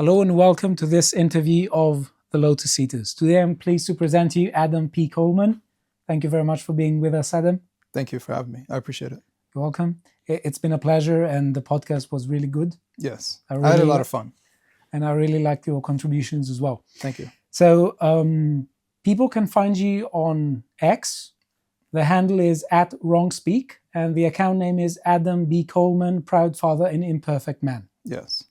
Hello and welcome to this interview of The Lotus Eaters. Today I'm pleased to present you Adam P. Coleman. Thank you very much for being with us, Adam. Thank you for having me. I appreciate it. You're welcome. It's been a pleasure and the podcast was really good. Yes, I had a lot of fun. And I really liked your contributions as well. Thank you. So people can find you on X. The handle is @WrongSpeak and the account name is Adam B. Coleman, Proud Father and Imperfect Man. Yes.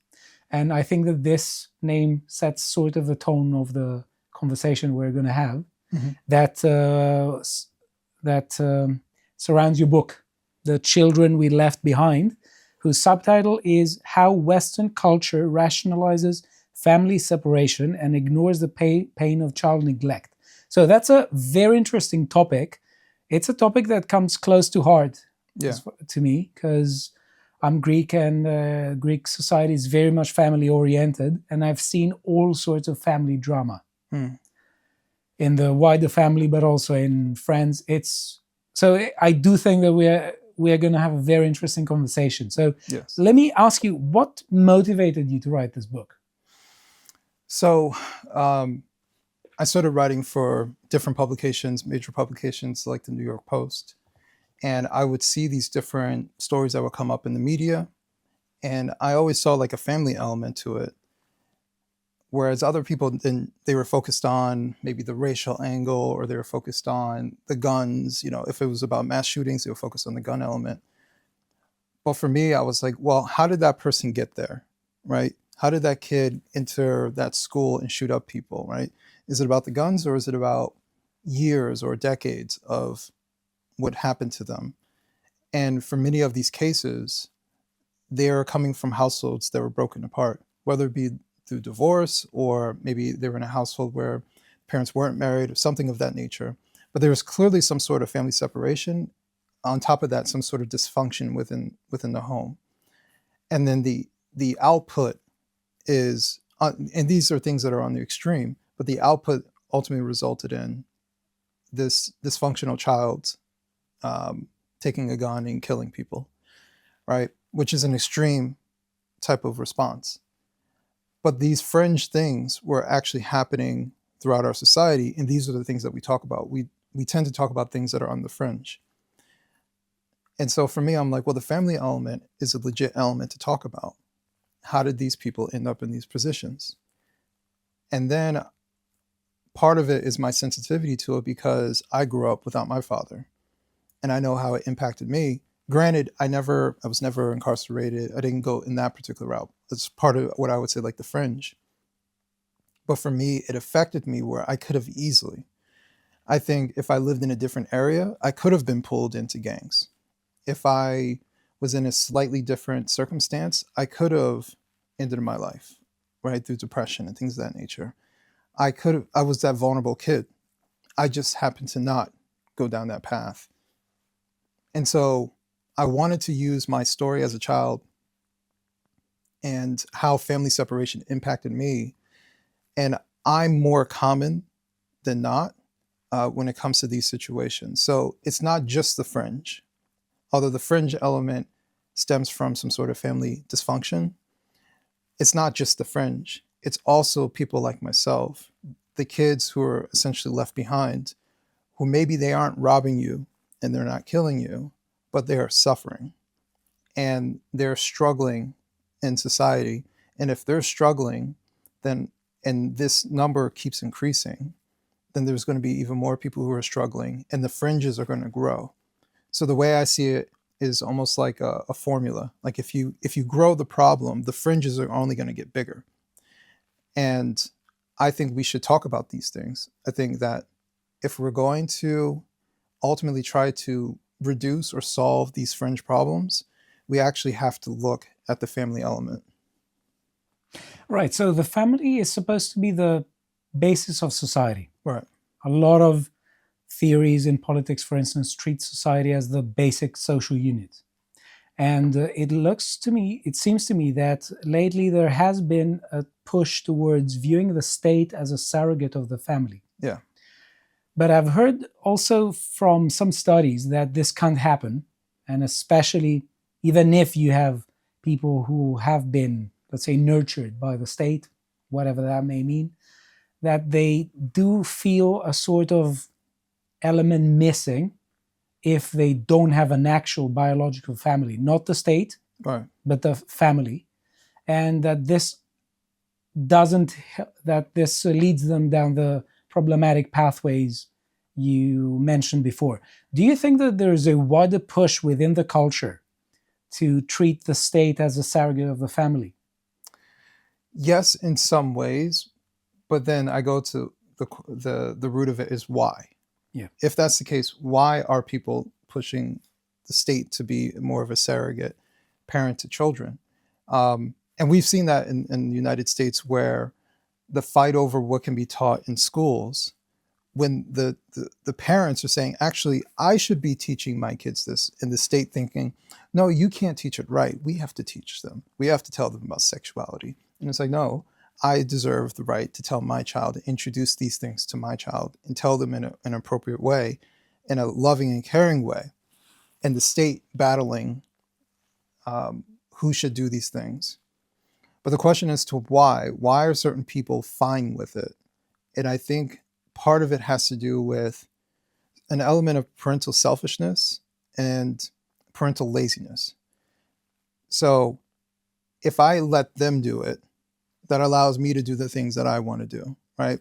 And I think that this name sets sort of the tone of the conversation we're going to have that surrounds your book, The Children We Left Behind, whose subtitle is How Western Culture Rationalizes Family Separation and Ignores the Pain of Child Neglect. So that's a very interesting topic. It's a topic that comes close to heart to me because I'm Greek and Greek society is very much family oriented, and I've seen all sorts of family drama in the wider family, but also in friends. So I do think that we're going to have a very interesting conversation. So let me ask you, what motivated you to write this book? So I started writing for different publications, major publications like the New York Post. And I would see these different stories that would come up in the media. And I always saw like a family element to it. Whereas other people, they were focused on maybe the racial angle, or they were focused on the guns. You know, if it was about mass shootings, they were focused on the gun element. But for me, I was like, well, how did that person get there, right? How did that kid enter that school and shoot up people, right? Is it about the guns, or is it about years or decades of what happened to them? And for many of these cases, they are coming from households that were broken apart, whether it be through divorce, or maybe they were in a household where parents weren't married or something of that nature. But there was clearly some sort of family separation. On top of that, some sort of dysfunction within the home. And then the output is, and these are things that are on the extreme, but the output ultimately resulted in this dysfunctional child taking a gun and killing people, right? Which is an extreme type of response. But these fringe things were actually happening throughout our society, and these are the things that we talk about. We tend to talk about things that are on the fringe. And so for me, I'm like, well, the family element is a legit element to talk about. How did these people end up in these positions? And then part of it is my sensitivity to it, because I grew up without my father. And I know how it impacted me. Granted, I was never incarcerated. I didn't go in that particular route. It's part of what I would say like the fringe. But for me, it affected me where I could have easily. I think if I lived in a different area, I could have been pulled into gangs. If I was in a slightly different circumstance, I could have ended my life, right, through depression and things of that nature. I was that vulnerable kid. I just happened to not go down that path. And so I wanted to use my story as a child and how family separation impacted me. And I'm more common than not when it comes to these situations. So it's not just the fringe, although the fringe element stems from some sort of family dysfunction. It's not just the fringe. It's also people like myself, the kids who are essentially left behind, who maybe they aren't robbing you and they're not killing you, but they are suffering and they're struggling in society. And if they're struggling, then, and this number keeps increasing, then there's going to be even more people who are struggling, and the fringes are going to grow. So the way I see it is almost like a formula. Like if you grow the problem, the fringes are only going to get bigger. And I think we should talk about these things. I think that if we're going to ultimately try to reduce or solve these fringe problems, we actually have to look at the family element. Right. So the family is supposed to be the basis of society. Right. A lot of theories in politics, for instance, treat society as the basic social unit. And it seems to me that lately there has been a push towards viewing the state as a surrogate of the family. Yeah. But I've heard also from some studies that this can't happen, and especially even if you have people who have been, let's say, nurtured by the state, whatever that may mean, that they do feel a sort of element missing if they don't have an actual biological family, not the state, Right. but the family, and that this leads them down the problematic pathways you mentioned before. Do you think that there's a wider push within the culture to treat the state as a surrogate of the family? Yes, in some ways, but then I go to the root of it is why. Yeah. If that's the case, why are people pushing the state to be more of a surrogate parent to children? And we've seen that in the United States, where the fight over what can be taught in schools, when the parents are saying, actually, I should be teaching my kids this, and the state thinking, no, you can't teach it right. We have to teach them. We have to tell them about sexuality. And it's like, no, I deserve the right to tell my child, introduce these things to my child, and tell them in an appropriate way, in a loving and caring way. And the state battling who should do these things. But the question is to why. Why are certain people fine with it? And I think part of it has to do with an element of parental selfishness and parental laziness. So if I let them do it, that allows me to do the things that I want to do, right?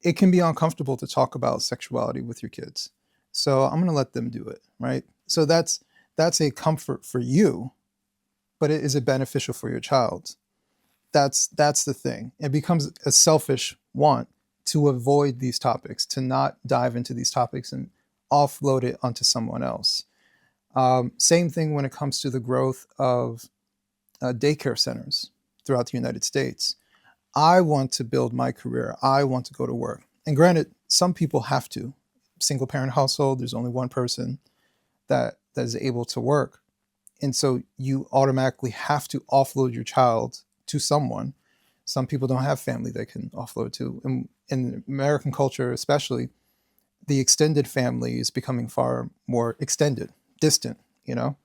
It can be uncomfortable to talk about sexuality with your kids. So I'm going to let them do it, right? So that's a comfort for you, but is it beneficial for your child? That's the thing. It becomes a selfish want to avoid these topics, to not dive into these topics and offload it onto someone else. Same thing when it comes to the growth of daycare centers throughout the United States. I want to build my career. I want to go to work. And granted, some people have to. Single parent household, there's only one person that is able to work. And so you automatically have to offload your child to someone. Some people don't have family they can offload to. And in American culture, especially, the extended family is becoming far more extended, distant, you know.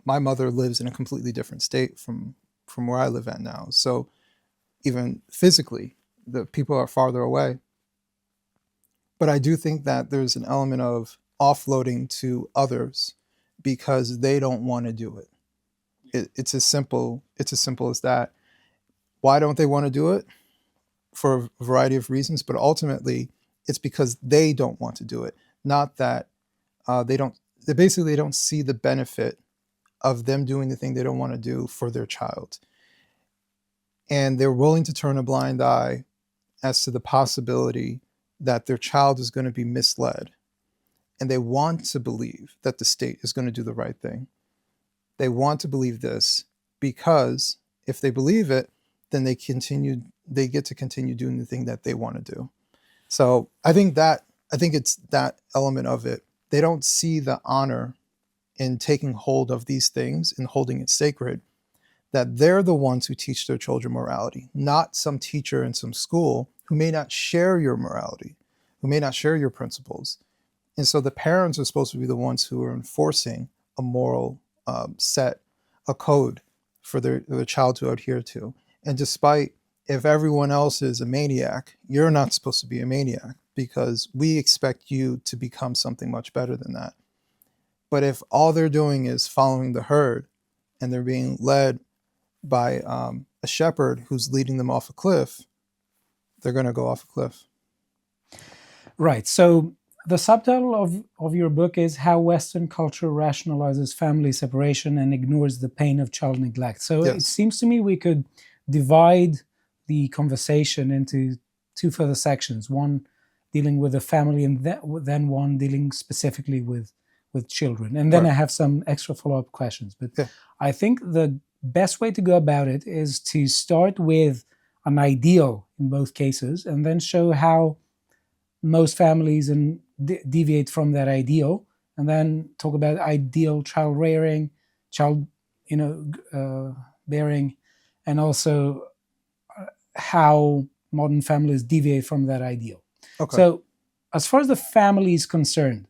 My mother lives in a completely different state from where I live at now. So even physically, the people are farther away. But I do think that there's an element of offloading to others because they don't want to do it. It's as simple as that. Why don't they want to do it? For a variety of reasons, but ultimately it's because they don't want to do it. Not that they don't see the benefit of them doing the thing they don't want to do for their child. And they're willing to turn a blind eye as to the possibility that their child is going to be misled. And they want to believe that the state is going to do the right thing. They want to believe this because if they believe it, then they get to continue doing the thing that they want to do. So I think it's that element of it. They don't see the honor in taking hold of these things and holding it sacred, that they're the ones who teach their children morality, not some teacher in some school who may not share your morality, who may not share your principles. And so the parents are supposed to be the ones who are enforcing a moral set, a code for their child to adhere to. And despite if everyone else is a maniac, you're not supposed to be a maniac because we expect you to become something much better than that. But if all they're doing is following the herd and they're being led by a shepherd who's leading them off a cliff, they're going to go off a cliff. Right. So the subtitle of your book is How Western Culture Rationalizes Family Separation and Ignores the Pain of Child Neglect. So Yes. It seems to me we could divide the conversation into two further sections, one dealing with the family and then one dealing specifically with children. And then Right. I have some extra follow-up questions. But Yeah. I think the best way to go about it is to start with an ideal in both cases and then show how most families deviate from that ideal, and then talk about ideal child rearing, child bearing, and also how modern families deviate from that ideal. Okay. So as far as the family is concerned,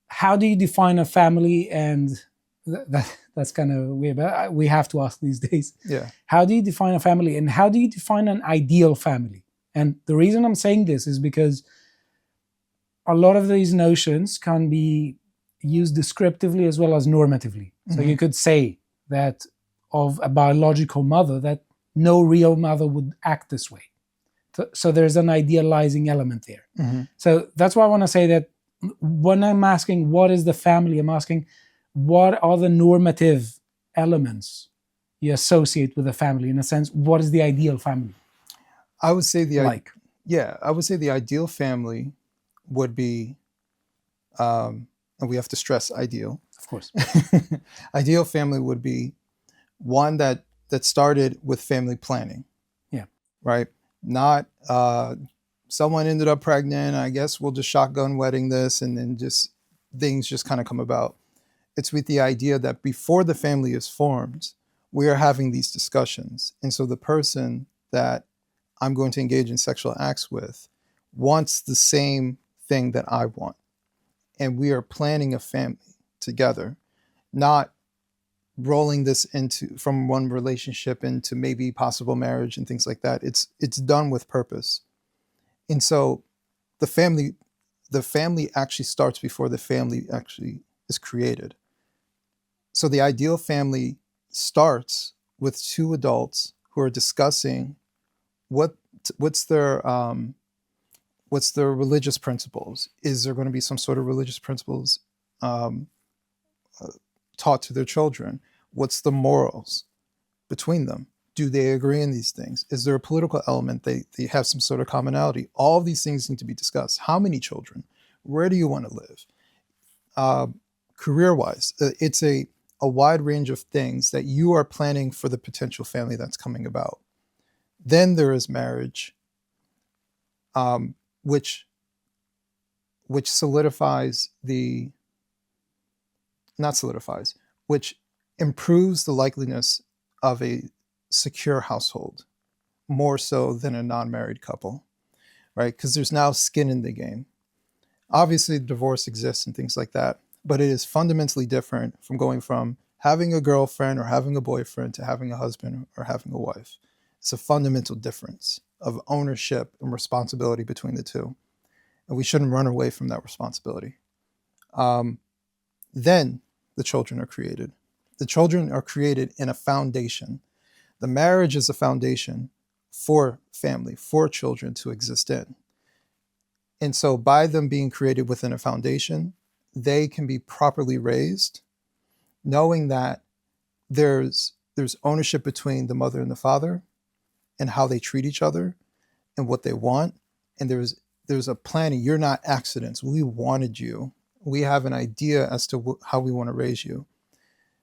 how do you define a family, and that's kind of weird, but we have to ask these days. Yeah. How do you define a family, and how do you define an ideal family? And the reason I'm saying this is because a lot of these notions can be used descriptively as well as normatively. So you could say that of a biological mother that no real mother would act this way. So there's an idealizing element there. So that's why I want to say that when I'm asking what is the family, I'm asking what are the normative elements you associate with a family. In a sense, what is the ideal family? I would say I would say the ideal family would be, and we have to stress ideal. Of course. Ideal family would be one that started with family planning. Yeah. Right. Not someone ended up pregnant. I guess we'll just shotgun wedding this, and then just things just kind of come about. It's with the idea that before the family is formed, we are having these discussions, and so the person that I'm going to engage in sexual acts with wants the same thing that I want. And we are planning a family together, not rolling this into from one relationship into maybe possible marriage and things like that. It's done with purpose. And so the family actually starts before the family actually is created. So the ideal family starts with two adults who are discussing what's their religious principles. Is there going to be some sort of religious principles taught to their children? What's the morals between them? Do they agree in these things? Is there a political element? They have some sort of commonality. All of these things need to be discussed. How many children? Where do you want to live? Career-wise, it's a wide range of things that you are planning for the potential family that's coming about. Then there is marriage, which solidifies which improves the likeliness of a secure household more so than a non-married couple, right? Because there's now skin in the game. Obviously, divorce exists and things like that, but it is fundamentally different from going from having a girlfriend or having a boyfriend to having a husband or having a wife. It's a fundamental difference of ownership and responsibility between the two. And we shouldn't run away from that responsibility. Then the children are created. The children are created in a foundation. The marriage is a foundation for family, for children to exist in. And so by them being created within a foundation, they can be properly raised, knowing that there's ownership between the mother and the father and how they treat each other and what they want. And there's a planning. You're not accidents. We wanted you. We have an idea as to how we want to raise you.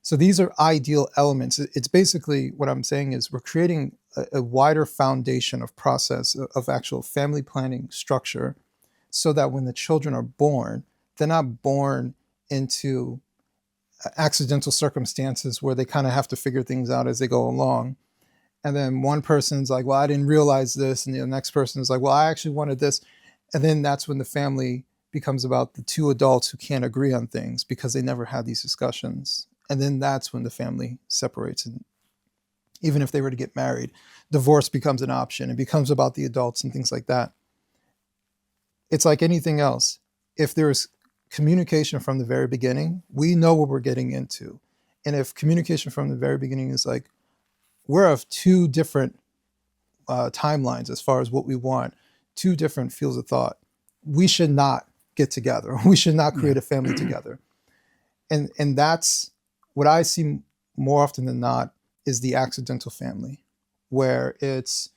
So these are ideal elements. It's basically what I'm saying is we're creating a wider foundation of process of actual family planning structure so that when the children are born, they're not born into accidental circumstances where they kind of have to figure things out as they go along. And then one person's like, well, I didn't realize this. And the next person is like, well, I actually wanted this. And then that's when the family becomes about the two adults who can't agree on things because they never had these discussions. And then that's when the family separates. And even if they were to get married, divorce becomes an option. It becomes about the adults and things like that. It's like anything else. If there's communication from the very beginning, we know what we're getting into. And if communication from the very beginning is like, we're of two different timelines as far as what we want, two different fields of thought, we should not get together. We should not create a family together. And that's what I see more often than not is the accidental family, where it's,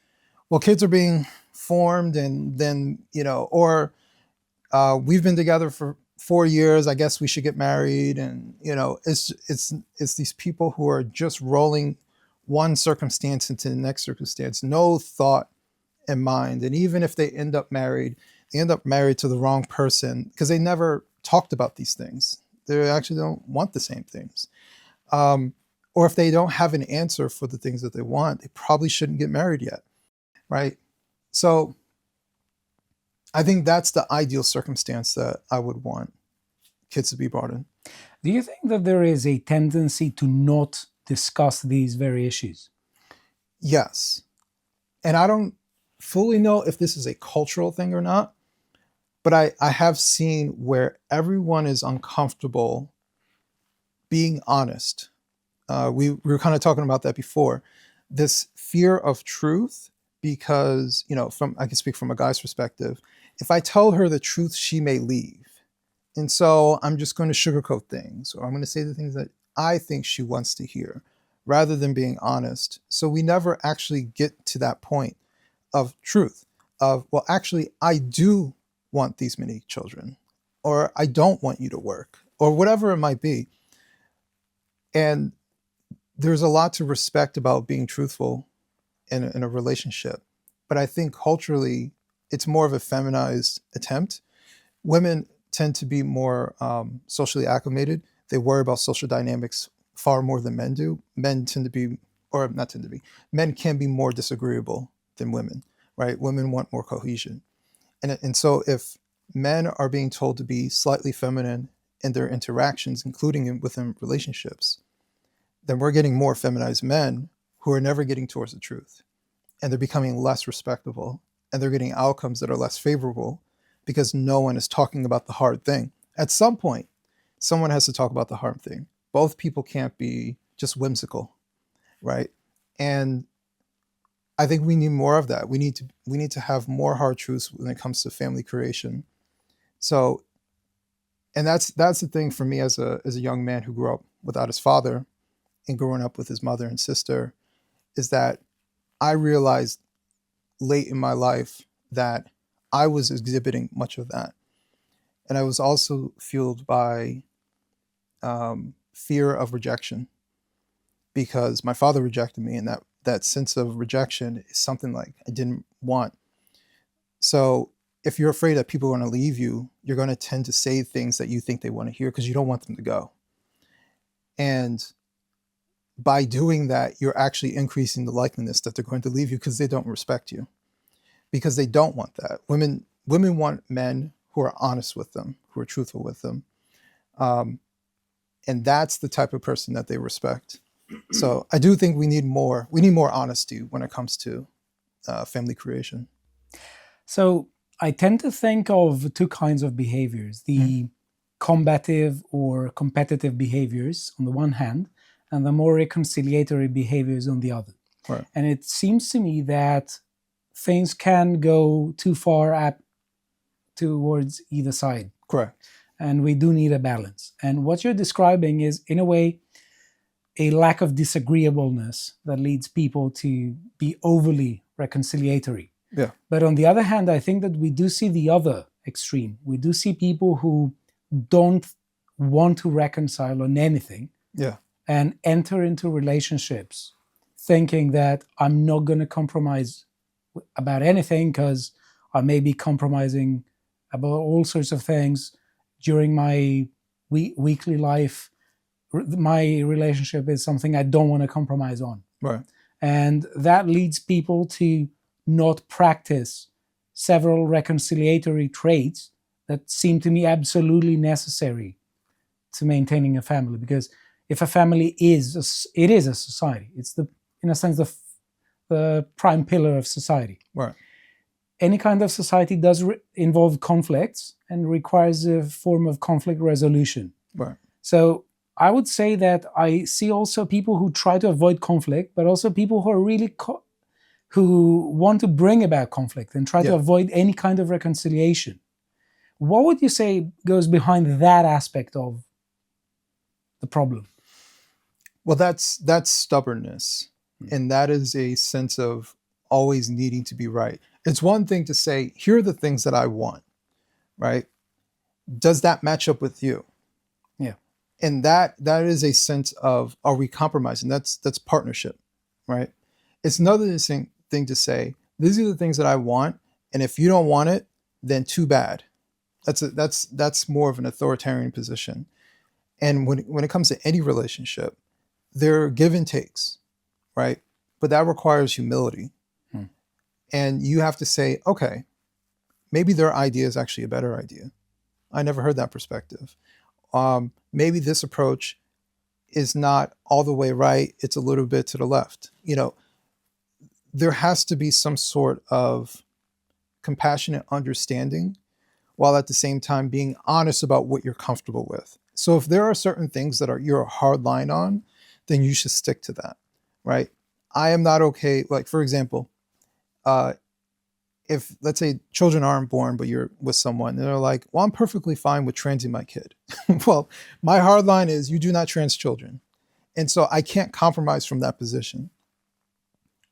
well, kids are being formed and then, or we've been together for 4 years, I guess we should get married. And, it's these people who are just rolling one circumstance into the next circumstance, no thought in mind. And even if they end up married to the wrong person because they never talked about these things. They actually don't want the same things. Or if they don't have an answer for the things that they want, they probably shouldn't get married yet, right? So I think that's the ideal circumstance that I would want kids to be brought in. Do you think that there is a tendency to not discuss these very issues? Yes. And I don't fully know if this is a cultural thing or not, but I have seen where everyone is uncomfortable being honest. We were kind of talking about that before. This fear of truth, because, from I can speak from a guy's perspective. If I tell her the truth, she may leave. And so I'm just going to sugarcoat things, or I'm going to say the things that I think she wants to hear rather than being honest. So we never actually get to that point of truth of, well, actually, I do want these many children, or I don't want you to work, or whatever it might be. And there's a lot to respect about being truthful in a relationship. But I think culturally, it's more of a feminized attempt. Women tend to be more socially acclimated. They worry about social dynamics far more than men do. Men tend to be, or not tend to be, men can be more disagreeable than women, right? Women want more cohesion. And so if men are being told to be slightly feminine in their interactions, including within relationships, then we're getting more feminized men who are never getting towards the truth. And they're becoming less respectable. And they're getting outcomes that are less favorable because no one is talking about the hard thing. At some point, someone has to talk about the hard thing. Both people can't be just whimsical, right? And I think we need more of that. We need to have more hard truths when it comes to family creation. So, and that's the thing for me as a young man who grew up without his father and growing up with his mother and sister, is that I realized late in my life that I was exhibiting much of that. And I was also fueled by fear of rejection because my father rejected me, and that sense of rejection is something like I didn't want. So if you're afraid that people are going to leave you, you're going to tend to say things that you think they want to hear because you don't want them to go. And by doing that, you're actually increasing the likeliness that they're going to leave you because they don't respect you, because they don't want that. Women want men who are honest with them, who are truthful with them. And that's the type of person that they respect. So I do think we need more honesty when it comes to family creation. So I tend to think of two kinds of behaviors: the combative or competitive behaviors on the one hand, and the more reconciliatory behaviors on the other. Right. And it seems to me that things can go too far towards either side. Correct. And we do need a balance. And what you're describing is, in a way, a lack of disagreeableness that leads people to be overly reconciliatory. Yeah. But on the other hand, I think that we do see the other extreme. We do see people who don't want to reconcile on anything. Yeah. And enter into relationships thinking that I'm not going to compromise about anything because I may be compromising about all sorts of things during my weekly life. My relationship is something I don't want to compromise on. Right. And that leads people to not practice several reconciliatory traits that seem to me absolutely necessary to maintaining a family. Because if a family it is a society. It's in a sense, the prime pillar of society. Right. Any kind of society does involve conflicts and requires a form of conflict resolution. Right. So I would say that I see also people who try to avoid conflict, but also people who are really who want to bring about conflict and try to avoid any kind of reconciliation. What would you say goes behind that aspect of the problem? Well, that's stubbornness. And that is a sense of always needing to be right. It's one thing to say, here are the things that I want, right? Does that match up with you? Yeah. And that is a sense of, are we compromising? That's partnership, right? It's another thing to say, these are the things that I want, and if you don't want it, then too bad. That's more of an authoritarian position. And when it comes to any relationship, there are give and takes, right? But that requires humility. And you have to say, okay, maybe their idea is actually a better idea. I never heard that perspective. maybe this approach is not all the way right, it's a little bit to the left. There has to be some sort of compassionate understanding while at the same time being honest about what you're comfortable with. So if there are certain things that you're a hard line on, then you should stick to that, right? I am not okay. Like, for example, uh, if let's say children aren't born, but you're with someone, and they're like, well, I'm perfectly fine with transing my kid. Well, my hard line is you do not trans children. And so I can't compromise from that position.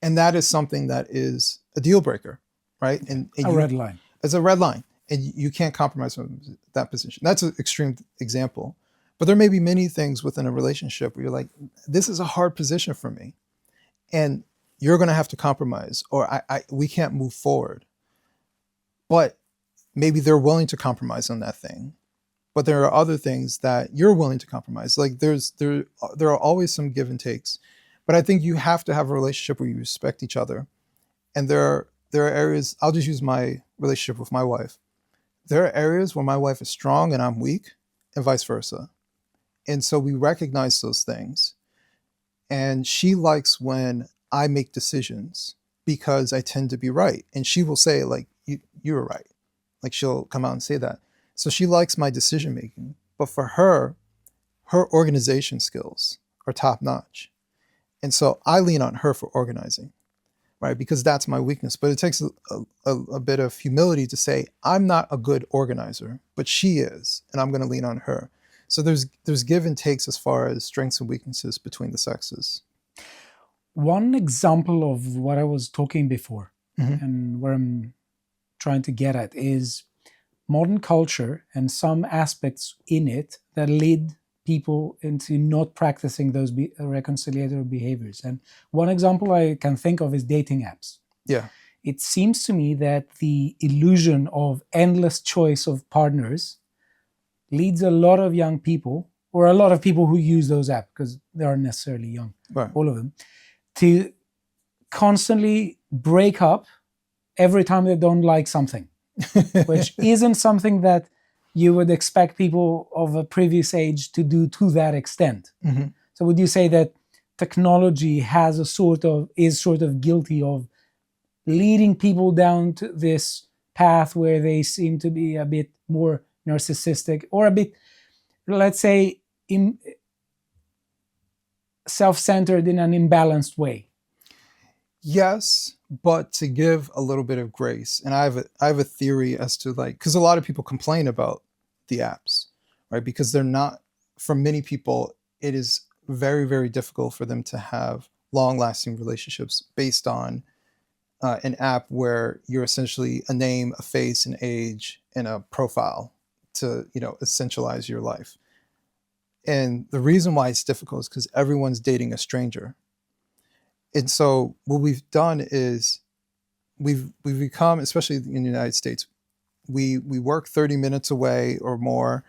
And that is something that is a deal breaker, right? And A red line. It's a red line. And you can't compromise from that position. That's an extreme example. But there may be many things within a relationship where you're like, this is a hard position for me. And you're going to have to compromise, or we can't move forward. But maybe they're willing to compromise on that thing. But there are other things that you're willing to compromise. Like there are always some give and takes. But I think you have to have a relationship where you respect each other. And there are areas, I'll just use my relationship with my wife. There are areas where my wife is strong and I'm weak, and vice versa. And so we recognize those things. And she likes when I make decisions because I tend to be right. And she will say, like, you were right. Like, she'll come out and say that. So she likes my decision making. But for her organization skills are top notch. And so I lean on her for organizing, right? Because that's my weakness. But it takes a bit of humility to say, I'm not a good organizer, but she is, and I'm going to lean on her. So there's give and takes as far as strengths and weaknesses between the sexes. One example of what I was talking before, Mm-hmm. and where I'm trying to get at, is modern culture and some aspects in it that lead people into not practicing those reconciliatory behaviors. And one example I can think of is dating apps. Yeah. It seems to me that the illusion of endless choice of partners leads a lot of young people, or a lot of people who use those apps, because they aren't necessarily young, Right. all of them, to constantly break up every time they don't like something, which isn't something that you would expect people of a previous age to do to that extent. Mm-hmm. So would you say that technology is sort of guilty of leading people down to this path where they seem to be a bit more narcissistic, or a bit, let's say, self-centered in an imbalanced way? Yes, but to give a little bit of grace. And I have a theory as to, like, because a lot of people complain about the apps, right? Because they're not, for many people, it is very, very difficult for them to have long-lasting relationships based on an app where you're essentially a name, a face, an age, and a profile to, essentialize your life. And the reason why it's difficult is because everyone's dating a stranger. And so what we've done is we've become, especially in the United States, we work 30 minutes away or more.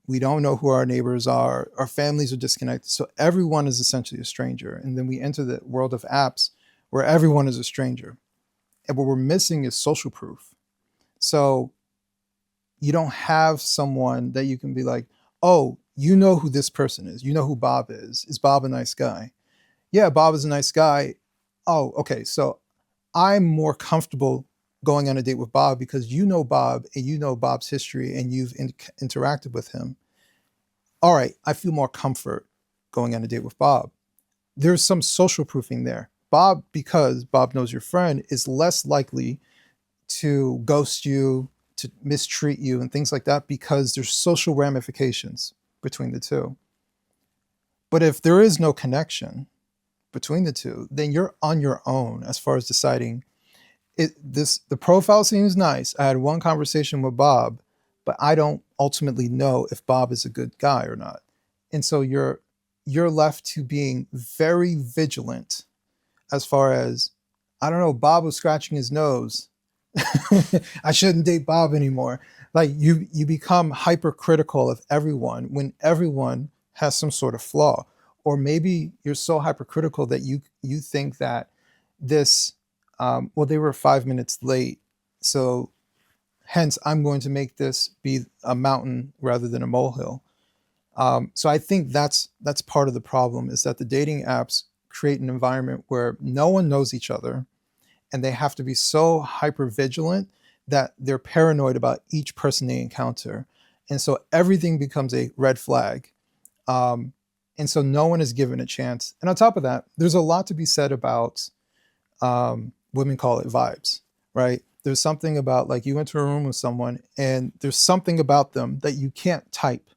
We don't know who our neighbors are. Our families are disconnected. So everyone is essentially a stranger. And then we enter the world of apps where everyone is a stranger. And what we're missing is social proof. So you don't have someone that you can be like, oh, you know who this person is. You know who Bob is. Is Bob a nice guy? Yeah, Bob is a nice guy. Oh, okay. So I'm more comfortable going on a date with Bob because you know Bob and you know Bob's history and you've interacted with him. All right, I feel more comfort going on a date with Bob. There's some social proofing there. Bob, because Bob knows your friend, is less likely to ghost you, to mistreat you, and things like that because there's social ramifications between the two. But if there is no connection between the two, then you're on your own as far as deciding the profile seems nice. I had one conversation with Bob, but I don't ultimately know if Bob is a good guy or not. And so you're left to being very vigilant as far as, I don't know, Bob was scratching his nose. I shouldn't date Bob anymore. Like you become hypercritical of everyone when everyone has some sort of flaw. Or maybe you're so hypercritical that you think that this, well, they were 5 minutes late, so Hence, I'm going to make this be a mountain rather than a molehill. So I think that's part of the problem, is that the dating apps create an environment where no one knows each other, and they have to be so hyper vigilant that they're paranoid about each person they encounter, and so everything becomes a red flag. Um, and so no one is given a chance. And on top of that, there's a lot to be said about, women call it vibes, right? There's something about, like, you enter a room with someone and there's something about them that you can't type,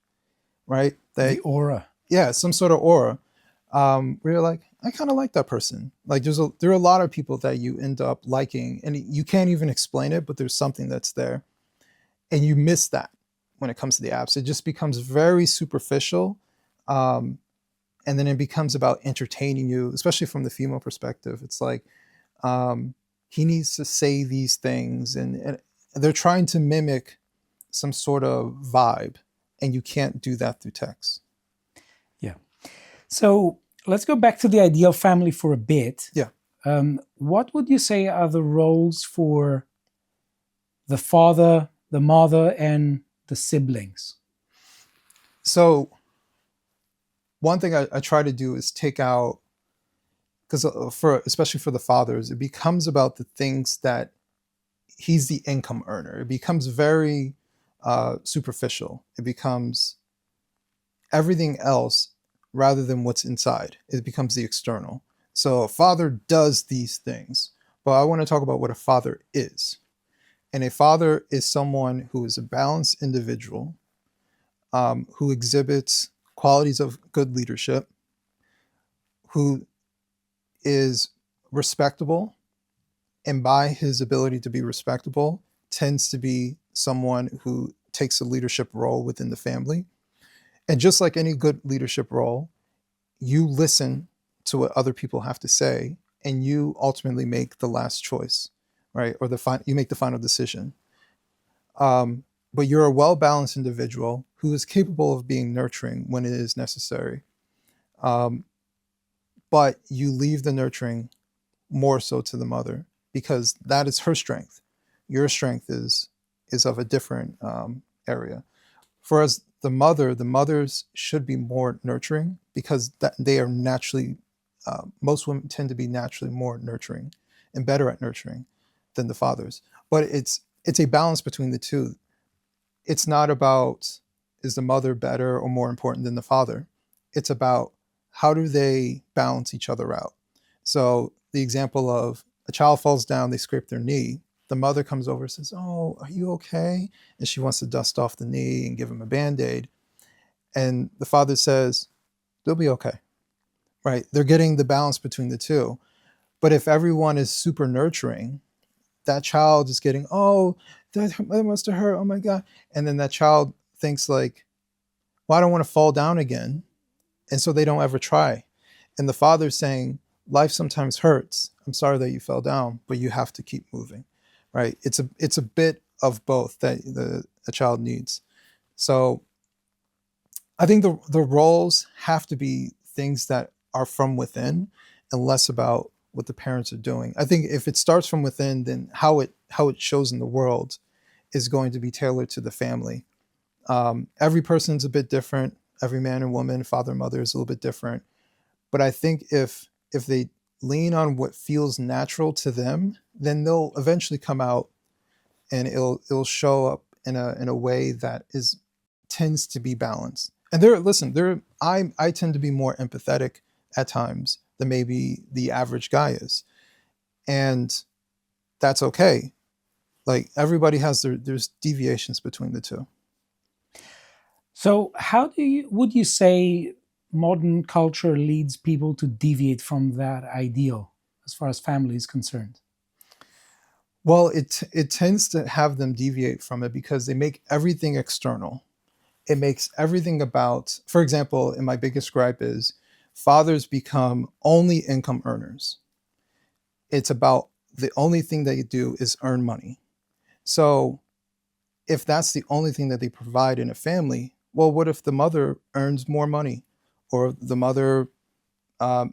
right? The They, aura. yeah, some sort of aura, where you're like, I kind of like that person. Like, there are a lot of people that you end up liking, and you can't even explain it, but there's something that's there, and you miss that when it comes to the apps. It just becomes very superficial, um, and then it becomes about entertaining you, especially from the female perspective. It's like, um, he needs to say these things, and they're trying to mimic some sort of vibe, and you can't do that through text. Yeah. So let's go back to the idea of family for a bit. Yeah. What would you say are the roles for the father, the mother, and the siblings? So one thing I try to do is take out, because for especially for the fathers, it becomes about the things that he's the income earner. It becomes very superficial. It becomes everything else rather than what's inside. It becomes the external. So a father does these things, but I want to talk about what a father is. And a father is someone who is a balanced individual, who exhibits qualities of good leadership, who is respectable, and by his ability to be respectable, tends to be someone who takes a leadership role within the family. And just like any good leadership role, you listen to what other people have to say, and you ultimately make the last choice, right? Or you make the final decision. But you're a well balanced individual who is capable of being nurturing when it is necessary. Um, but you leave the nurturing more so to the mother, because that is her strength. Your strength is of a different area. Whereas the mothers should be more nurturing, because that they are naturally, most women tend to be naturally more nurturing and better at nurturing than the fathers. But it's a balance between the two. It's not about, is the mother better or more important than the father. It's about, how do they balance each other out. So the example of a child falls down, they scrape their knee. The mother comes over and says, "Oh, are you okay?" And she wants to dust off the knee and give him a band-aid. And the father says, "They'll be okay." Right? They're getting the balance between the two. But if everyone is super nurturing, that child is getting, "Oh, that must have hurt. Oh my God." And then that child thinks like, "Well, I don't want to fall down again." And so they don't ever try. And the father's saying, life sometimes hurts. I'm sorry that you fell down, but you have to keep moving, right? It's a bit of both that a child needs. So I think the roles have to be things that are from within, and less about what the parents are doing. I think if it starts from within, then how it shows in the world is going to be tailored to the family. Every person's a bit different. Every man and woman, father and mother, is a little bit different. But I think if they lean on what feels natural to them, then they'll eventually come out, and it'll show up in a way that is tends to be balanced. And I tend to be more empathetic at times than maybe the average guy is. And that's okay. Like, everybody has there's deviations between the two. So, how would you say modern culture leads people to deviate from that ideal as far as family is concerned? Well, it tends to have them deviate from it because they make everything external. It makes everything about, for example, and my biggest gripe is, fathers become only income earners. It's about, the only thing they do is earn money. So if that's the only thing that they provide in a family, well, what if the mother earns more money, or the mother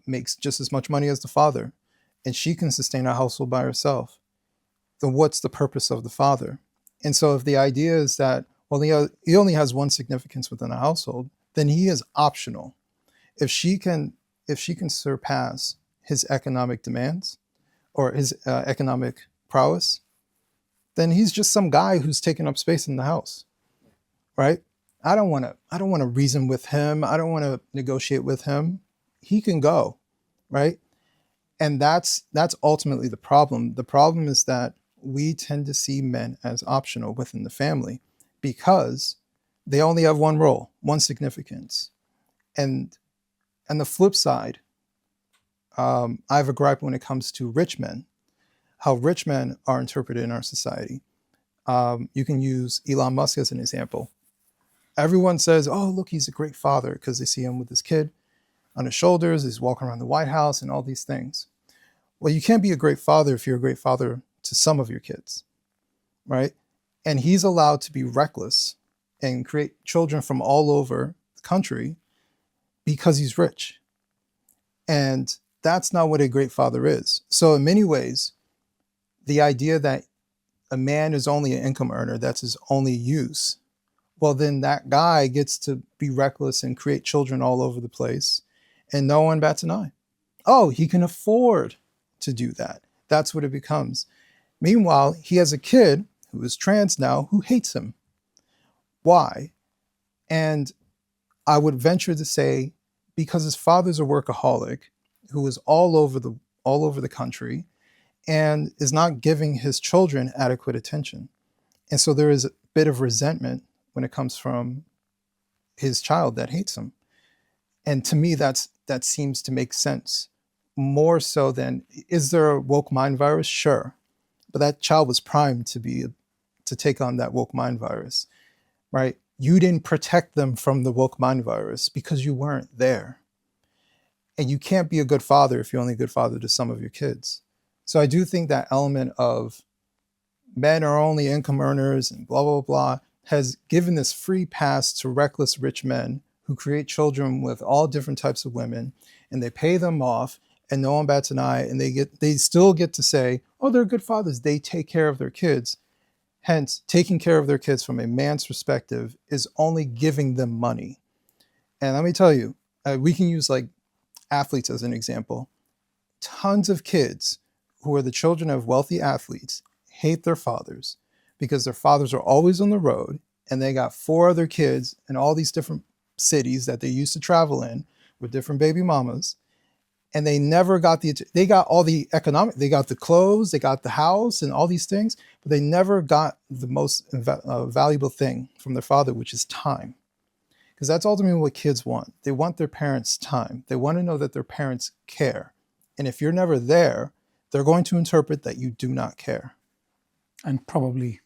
makes just as much money as the father, and she can sustain a household by herself? Then what's the purpose of the father? And so if the idea is that, well, he only has one significance within a household, then he is optional. If she can, if she can surpass his economic demands or his economic prowess, then he's just some guy who's taking up space in the house, right? I don't want to reason with him. I don't want to negotiate with him. He can go, right? And that's ultimately the problem. The problem is that we tend to see men as optional within the family because they only have one role, one significance. And and the flip side, I have a gripe when it comes to rich men, how rich men are interpreted in our society. You can use Elon Musk as an example. Everyone says, "Oh, look, he's a great father," because they see him with his kid on his shoulders. He's walking around the White House and all these things. Well, you can't be a great father if you're a great father to some of your kids, right? And he's allowed to be reckless and create children from all over the country because he's rich. And that's not what a great father is. So, in many ways, the idea that a man is only an income earner, that's his only use, well, then that guy gets to be reckless and create children all over the place, and no one bats an eye. Oh, he can afford to do that. That's what it becomes. Meanwhile, he has a kid who is trans now who hates him. Why? And I would venture to say because his father's a workaholic who is all over the country and is not giving his children adequate attention. And so there is a bit of resentment when it comes from his child that hates him. And to me, that seems to make sense more so than, is there a woke mind virus? Sure. But that child was primed to take on that woke mind virus, right? You didn't protect them from the woke mind virus because you weren't there. And you can't be a good father if you're only a good father to some of your kids. So I do think that element of men are only income earners and blah, blah, blah has given this free pass to reckless rich men who create children with all different types of women, and they pay them off and no one bats an eye, and they still get to say, oh, they're good fathers. They take care of their kids. Hence, taking care of their kids from a man's perspective is only giving them money. And let me tell you, we can use like athletes as an example. Tons of kids who are the children of wealthy athletes hate their fathers because their fathers are always on the road and they got 4 other kids in all these different cities that they used to travel in with different baby mamas. And they never got they got all the economic, they got the clothes, they got the house and all these things, but they never got the most valuable thing from their father, which is time. Because that's ultimately what kids want. They want their parents' time. They want to know that their parents care. And if you're never there, they're going to interpret that you do not care. And probably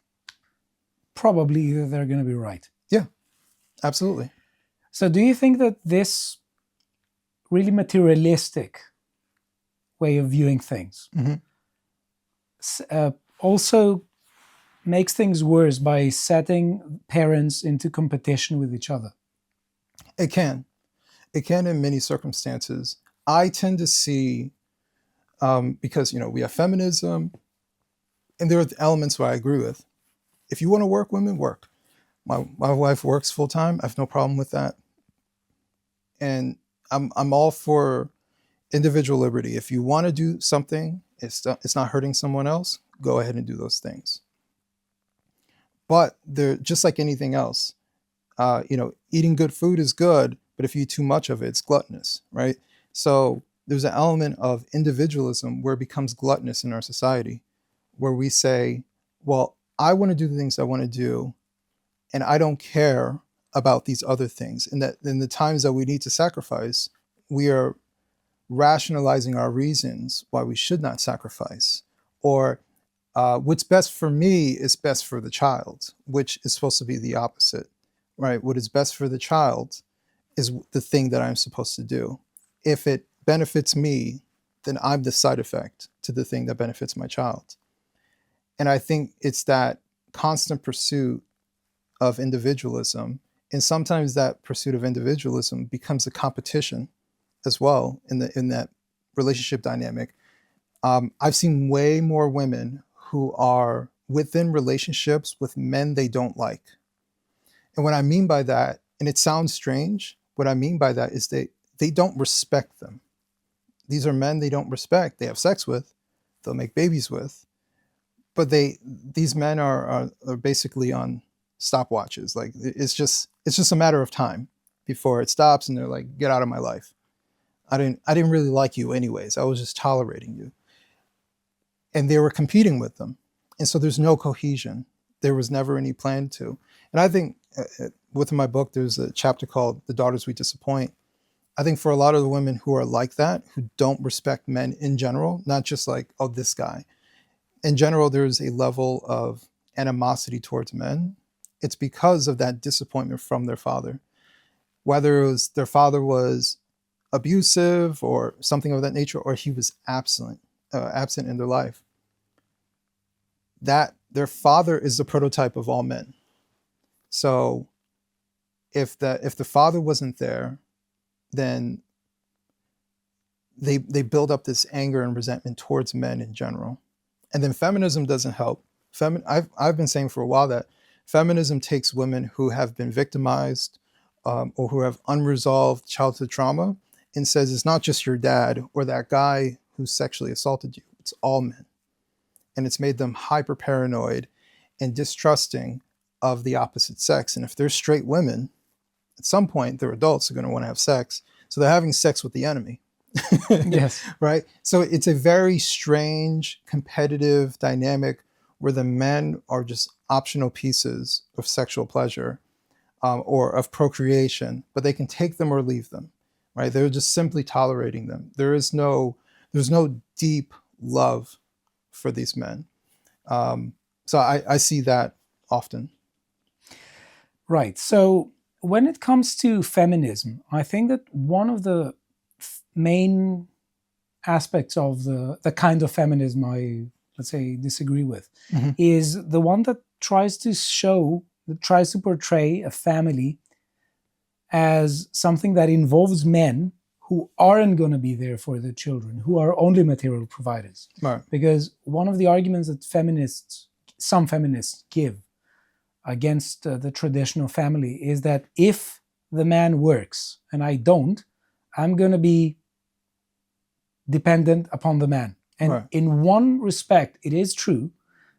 they're going to be right. Yeah, absolutely. So do you think that this really materialistic way of viewing things also makes things worse by setting parents into competition with each other? It can. It can in many circumstances. I tend to see, because we have feminism, and there are elements where I agree with. If you want to work, women work. My wife works full time. I have no problem with that. And I'm all for individual liberty. If you want to do something, it's not hurting someone else, go ahead and do those things. But they're just like anything else. Eating good food is good, but if you eat too much of it, it's gluttonous, right? So there's an element of individualism where it becomes gluttonous in our society, where we say, well, I want to do the things I want to do, and I don't care about these other things. And that in the times that we need to sacrifice, we are rationalizing our reasons why we should not sacrifice. Or what's best for me is best for the child, which is supposed to be the opposite, right? What is best for the child is the thing that I'm supposed to do. If it benefits me, then I'm the side effect to the thing that benefits my child. And I think it's that constant pursuit of individualism. And sometimes that pursuit of individualism becomes a competition as well in that relationship dynamic. I've seen way more women who are within relationships with men they don't like. And what I mean by that, and it sounds strange, what I mean by that is they don't respect them. These are men they don't respect. They have sex with, they'll make babies with, but these men are basically on stopwatches. Like it's just a matter of time before it stops, and they're like, get out of my life. I didn't really like you anyways. I was just tolerating you. And they were competing with them. And so there's no cohesion. There was never any plan to. And I think within my book, there's a chapter called The Daughters We Disappoint. I think for a lot of the women who are like that, who don't respect men in general, not just like, oh, this guy. In general, there's a level of animosity towards men. It's because of that disappointment from their father. Whether it was their father was abusive or something of that nature, or he was absent in their life. That their father is the prototype of all men. So if the father wasn't there, then they build up this anger and resentment towards men in general. And then feminism doesn't help. I've been saying for a while that feminism takes women who have been victimized or who have unresolved childhood trauma and says it's not just your dad or that guy who sexually assaulted you, it's all men. And it's made them hyper paranoid and distrusting of the opposite sex. And if they're straight women, at some point they're adults, are going to want to have sex. So they're having sex with the enemy. Yes. Right? So it's a very strange, competitive dynamic where the men are just optional pieces of sexual pleasure or of procreation, but they can take them or leave them. Right? They're just simply tolerating them. There's no deep love for these men. So I see that often. Right. So when it comes to feminism, I think that one of the main aspects of the kind of feminism I, let's say, disagree with is the one that tries to portray a family as something that involves men who aren't going to be there for the children, who are only material providers. Right. Because one of the arguments that some feminists give against the traditional family is that if the man works and I don't, I'm going to be dependent upon the man. And Right. in one respect, it is true,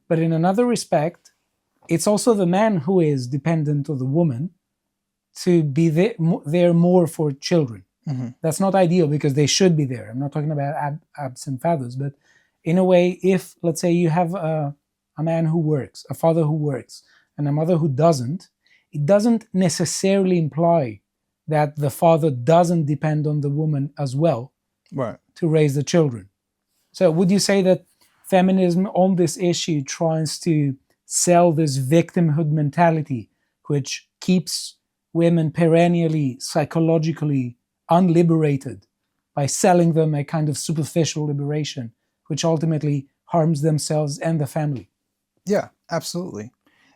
but in another respect, it's also the man who is dependent on the woman to be there more for children. That's not ideal because they should be there. I'm not talking about absent fathers, but in a way, if, let's say, you have a man who works, a father who works, and a mother who doesn't, it doesn't necessarily imply that the father doesn't depend on the woman as well Right. to raise the children. So would you say that feminism on this issue tries to sell this victimhood mentality, which keeps women perennially psychologically unliberated by selling them a kind of superficial liberation, which ultimately harms themselves and the family? Yeah, absolutely.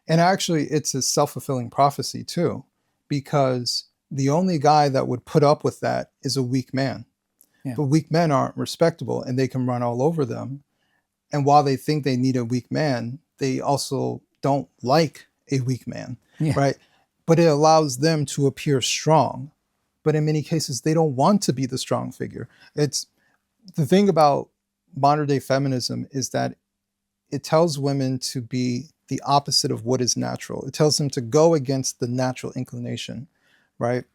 And actually, it's a self-fulfilling prophecy too, because the only guy that would put up with that is a weak man. Yeah. But weak men aren't respectable and they can run all over them. And while they think they need a weak man, they also don't like a weak man, Yeah. right? But it allows them to appear strong. But in many cases, they don't want to be the strong figure. It's the thing about modern day feminism is that it tells women to be the opposite of what is natural. It tells them to go against the natural inclination, right?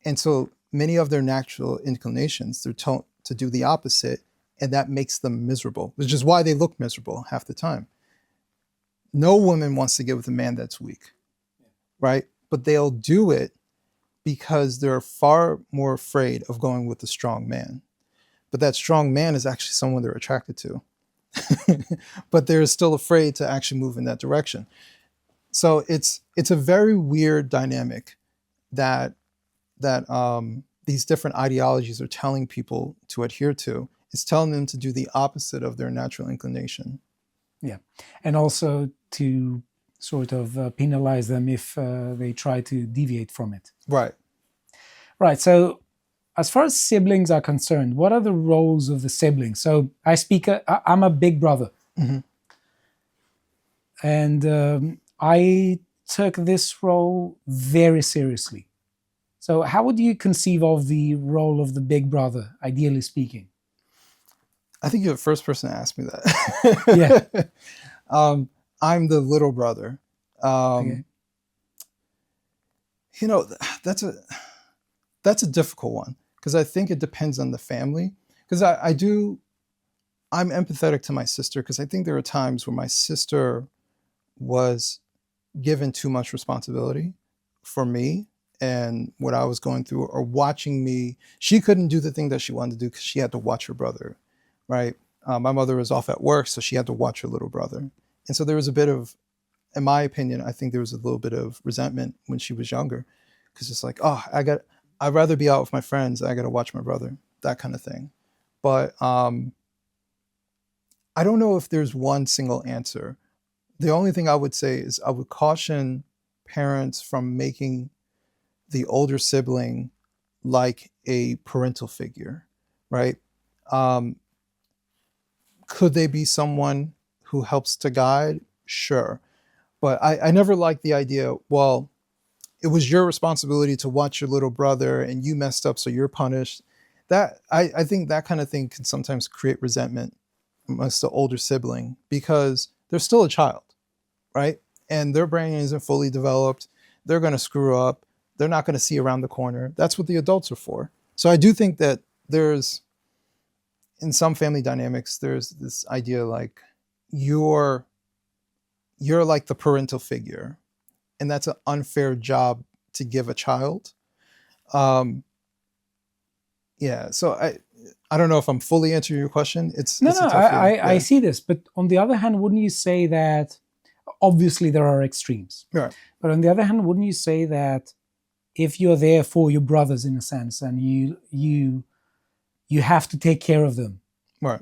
And so many of their natural inclinations, they're told to do the opposite, and that makes them miserable, which is why they look miserable half the time. No woman wants to get with a man that's weak, right? But they'll do it because they're far more afraid of going with the strong man. But that strong man is actually someone they're attracted to. But they're still afraid to actually move in that direction. So it's a very weird dynamic that these different ideologies are telling people to adhere to. It's telling them to do the opposite of their natural inclination. Yeah. And also to sort of penalize them if they try to deviate from it. Right. Right. So as far as siblings are concerned, what are the roles of the siblings? So I'm a big brother. Mm-hmm. and I took this role very seriously. So, how would you conceive of the role of the big brother, ideally speaking? I think you're the first person to ask me Yeah. that. I'm the little brother. Okay. You know, that's a that's a difficult one because I think it depends on the family. Because I'm empathetic to my sister because I think there are times where my sister was given too much responsibility for me and what I was going through, or watching me. She couldn't do the thing that she wanted to do because she had to watch her brother, right? My mother was off at work, so she had to watch her little brother. And so there was a bit of, in my opinion, I think there was a little bit of resentment when she was younger because it's like, oh, I'd rather be out with my friends. I got to watch my brother, that kind of thing. But I don't know if there's one single answer. The only thing I would say is I would caution parents from making the older sibling like a parental figure, right? Um, could they be someone who helps to guide? Sure. But I never liked the idea, well, it was your responsibility to watch your little brother and you messed up, so you're punished. That I think that kind of thing can sometimes create resentment amongst the older sibling because they're still a child, right? And their brain isn't fully developed. They're going to screw up. They're not going to see around the corner. That's what the adults are for. So I do think that there's, in some family dynamics, there's this idea like you're like the parental figure, and that's an unfair job to give a child. Um, yeah. So I don't know if I'm fully answering your question. No, It's no, a tough one. I Yeah. see this. But on the other hand, wouldn't you say that obviously there are extremes? Right. But on the other hand, wouldn't you say that if you're there for your brothers in a sense and you have to take care of them, Right.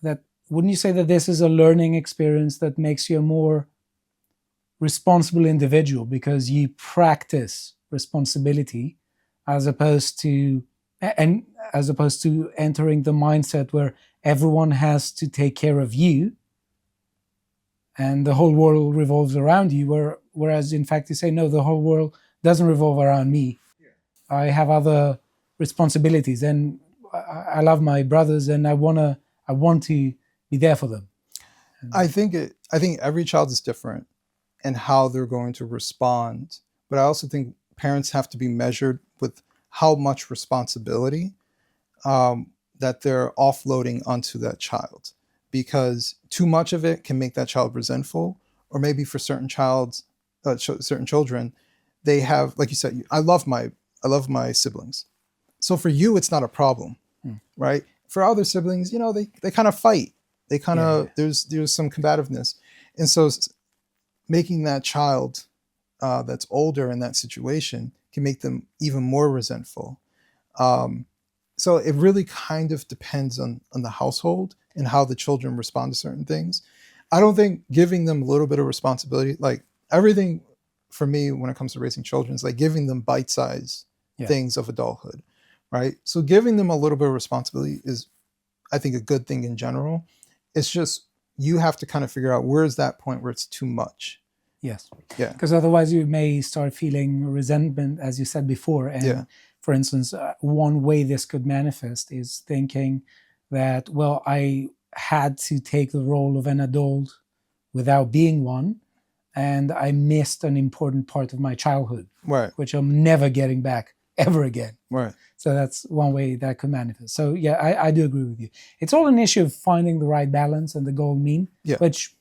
that wouldn't you say that this is a learning experience that makes you a more responsible individual because you practice responsibility as opposed to and as opposed to entering the mindset where everyone has to take care of you and the whole world revolves around you, whereas in fact you say no, the whole world doesn't revolve around me. I have other responsibilities, and I love my brothers, and I want to be there for them. I think every child is different and how they're going to respond. But I also think parents have to be measured with how much responsibility that they're offloading onto that child, because too much of it can make that child resentful, or maybe for certain children, they have, like you said, I love my siblings. So for you, it's not a problem, right? For other siblings, you know, they kind of fight. They kind of there's some combativeness, and so making that child that's older in that situation can make them even more resentful. Um, so it really kind of depends on the household and how the children respond to certain things. I don't think giving them a little bit of responsibility, like everything for me when it comes to raising children, is like giving them bite-sized things of adulthood, right? So giving them a little bit of responsibility is, I think, a good thing in general. It's just you have to kind of figure out where is that point where it's too much. Yes. Yeah. Because otherwise you may start feeling resentment, as you said before. And for instance, one way this could manifest is thinking that, well, I had to take the role of an adult without being one, and I missed an important part of my childhood, Right. which I'm never getting back ever again. Right. So that's one way that could manifest. So yeah, I do agree with you. It's all an issue of finding the right balance and the goal mean, which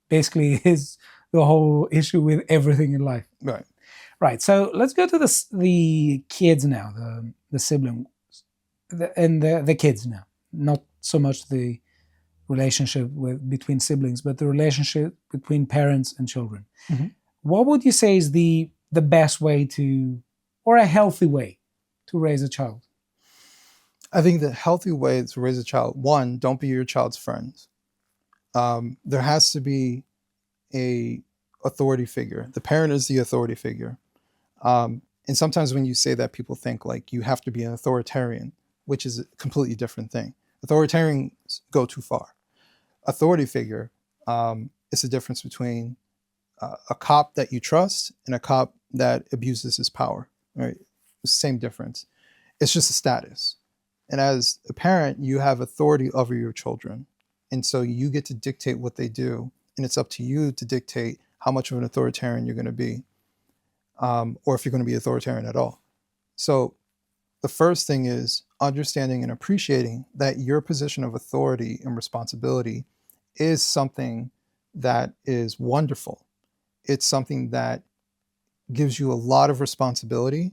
basically is the whole issue with everything in life. Right. Right. So let's go to the kids now, the siblings, and the kids now. Not so much the relationship between siblings, but the relationship between parents and children. Mm-hmm. What would you say is the best way to, or a healthy way to raise a child? I think the healthy way to raise a child, one, don't be your child's friend. There has to be a authority figure. The parent is the authority figure. And sometimes when you say that, people think like you have to be an authoritarian, which is a completely different thing. Authoritarians go too far. Authority figure is the difference between a cop that you trust and a cop that abuses his power, right? Same difference. It's just a status. And as a parent, you have authority over your children. And so you get to dictate what they do. And it's up to you to dictate how much of an authoritarian you're going to be, or if you're going to be authoritarian at all. So the first thing is understanding and appreciating that your position of authority and responsibility is something that is wonderful. It's something that gives you a lot of responsibility,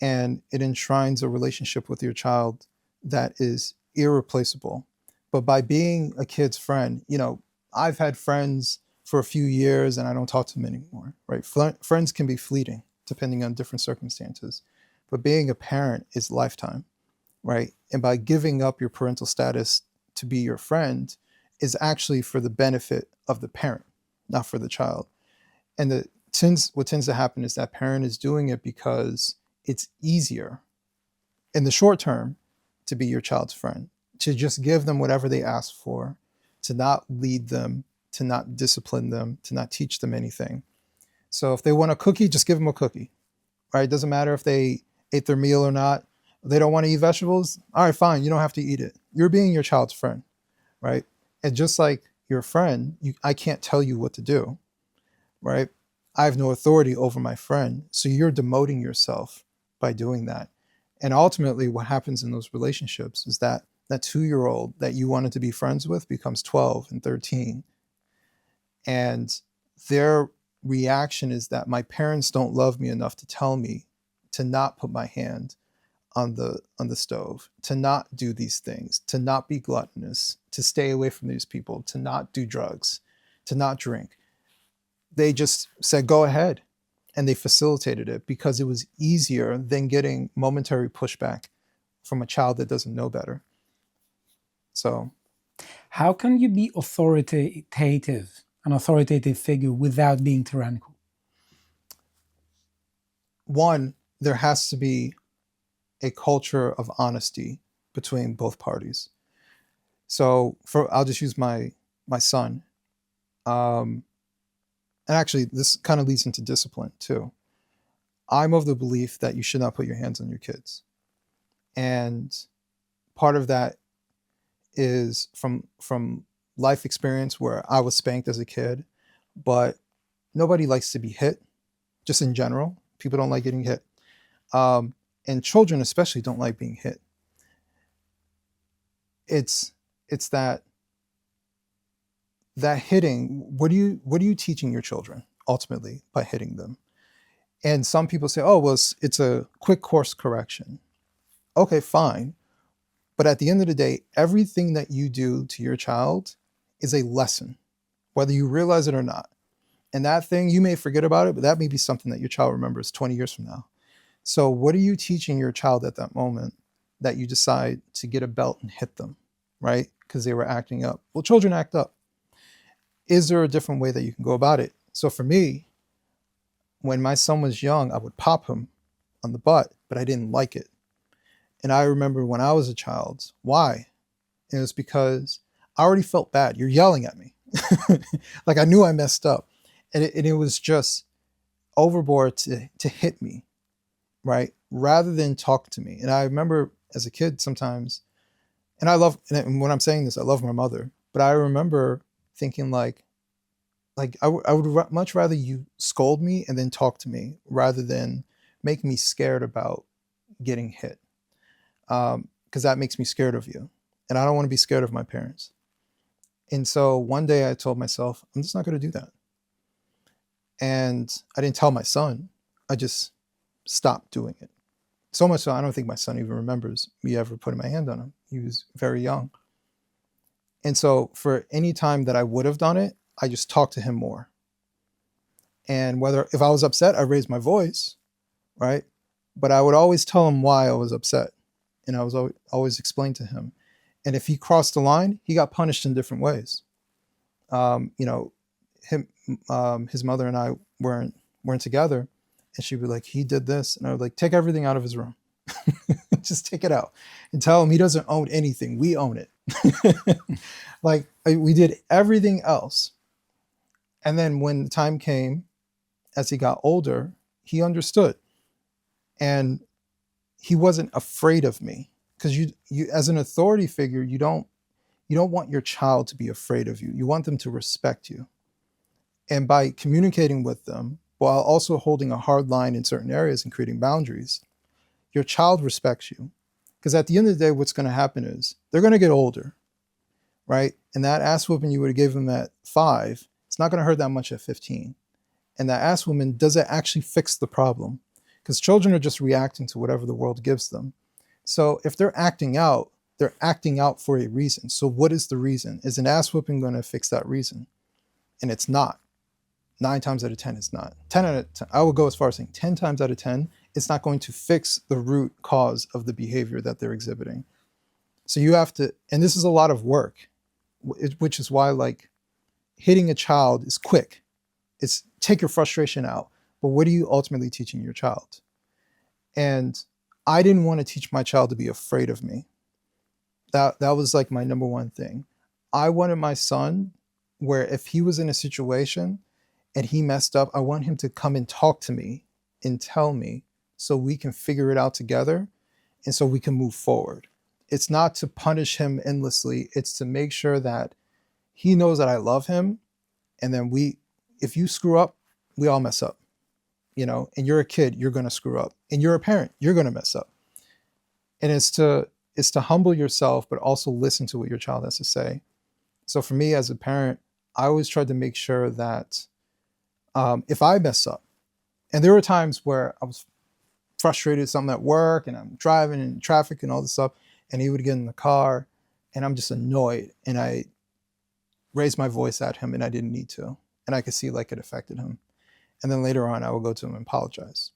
and it enshrines a relationship with your child that is irreplaceable. But by being a kid's friend, I've had friends for a few years and I don't talk to them anymore, right? Friends can be fleeting depending on different circumstances. But being a parent is lifetime, right? And by giving up your parental status to be your friend is actually for the benefit of the parent, not for the child. And what tends to happen is that parent is doing it because it's easier in the short term to be your child's friend, to just give them whatever they ask for, to not lead them, to not discipline them, to not teach them anything. So if they want a cookie, just give them a cookie, right? It doesn't matter if they ate their meal or not. If they don't want to eat vegetables, all right, fine, you don't have to eat it. You're being your child's friend, right? And just like your friend, I can't tell you what to do, right? I have no authority over my friend. So you're demoting yourself by doing that. And ultimately what happens in those relationships is that 2-year-old that you wanted to be friends with becomes 12 and 13. And their reaction is that my parents don't love me enough to tell me to not put my hand on the stove, to not do these things, to not be gluttonous, to stay away from these people, to not do drugs, to not drink. They just said, go ahead. And they facilitated it because it was easier than getting momentary pushback from a child that doesn't know better. So, how can you be an authoritative figure without being tyrannical? one, there has to be a culture of honesty between both parties. So, I'll just use my son. And actually, this kind of leads into discipline too. I'm of the belief that you should not put your hands on your kids. And part of that is from life experience where I was spanked as a kid, but nobody likes to be hit, just in general. People don't like getting hit. And children especially don't like being hit. It's that hitting, what are you teaching your children ultimately by hitting them? And some people say, oh, well, it's a quick course correction. Okay, fine. But at the end of the day, everything that you do to your child is a lesson, whether you realize it or not. And that thing, you may forget about it, but that may be something that your child remembers 20 years from now. So what are you teaching your child at that moment that you decide to get a belt and hit them, right? Because they were acting up. Well, children act up. Is there a different way that you can go about it? So for me, when my son was young, I would pop him on the butt, but I didn't like it. And I remember when I was a child, why? And it was because I already felt bad. You're yelling at me. Like I knew I messed up. And it was just overboard to hit me, right? Rather than talk to me. And I remember as a kid sometimes, and when I'm saying this, I love my mother, but I remember thinking like I would much rather you scold me and then talk to me rather than make me scared about getting hit. Because that makes me scared of you. And I don't want to be scared of my parents. And so one day I told myself, I'm just not going to do that. And I didn't tell my son. I just stopped doing it. So much so I don't think my son even remembers me ever putting my hand on him. He was very young. And so for any time that I would have done it, I just talked to him more. And if I was upset, I raised my voice, right? But I would always tell him why I was upset. And I was always explain to him. And if he crossed the line, he got punished in different ways. His mother and I weren't together, and she'd be like, he did this. And I would like, take everything out of his room. Just take it out and tell him he doesn't own anything. We own it. Like we did everything else. And then when the time came, as he got older, he understood. And he wasn't afraid of me. Because you as an authority figure, you don't want your child to be afraid of you. You want them to respect you. And by communicating with them while also holding a hard line in certain areas and creating boundaries, your child respects you. Because at the end of the day, what's going to happen is they're going to get older, right? And that ass whooping you would have given them at 5, it's not going to hurt that much at 15. And that ass woman, does it actually fix the problem? Because children are just reacting to whatever the world gives them. So if they're acting out for a reason. So what is the reason? Is an ass whooping going to fix that reason? And it's not. 9 times out of 10, it's not. 10 out of 10, I would go as far as saying 10 times out of 10, it's not going to fix the root cause of the behavior that they're exhibiting. So you have to, and this is a lot of work, which is why like hitting a child is quick. It's take your frustration out. But what are you ultimately teaching your child? And I didn't want to teach my child to be afraid of me. That was like my number one thing. I wanted my son where if he was in a situation and he messed up, I want him to come and talk to me and tell me so we can figure it out together and so we can move forward. It's not to punish him endlessly. It's to make sure that he knows that I love him. And then if you screw up, we all mess up, and you're a kid, you're going to screw up, and you're a parent, you're going to mess up. And it's to humble yourself, but also listen to what your child has to say. So for me as a parent, I always tried to make sure that if I mess up, and there were times where I was frustrated, something at work, and I'm driving in traffic and all this stuff, and he would get in the car, and I'm just annoyed, and I raised my voice at him, and I didn't need to, and I could see like it affected him. And then later on, I would go to him and apologize,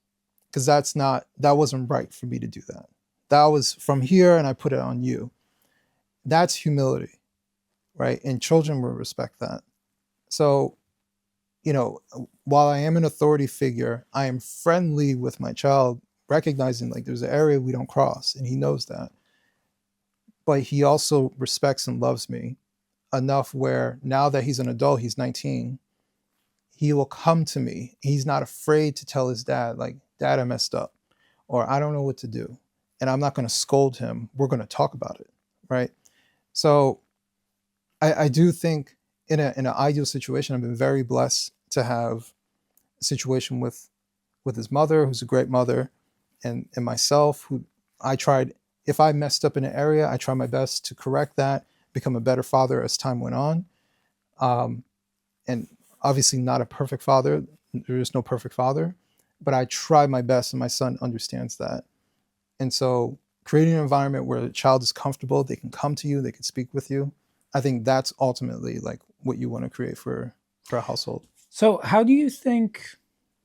because that wasn't right for me to do that. That was from here, and I put it on you. That's humility, right? And children will respect that. So, while I am an authority figure, I am friendly with my child, recognizing like there's an area we don't cross, and he knows that. But he also respects and loves me enough where now that he's an adult, he's 19, he will come to me. He's not afraid to tell his dad, like, Dad, I messed up, or I don't know what to do. And I'm not going to scold him. We're going to talk about it, right? So I do think in an ideal situation, I've been very blessed to have a situation with his mother, who's a great mother, and myself, who I tried, if I messed up in an area, I tried my best to correct that, become a better father as time went on. And obviously not a perfect father. There is no perfect father, but I try my best, and my son understands that. And so creating an environment where the child is comfortable, they can come to you, they can speak with you. I think that's ultimately like what you want to create for a household. So how do you think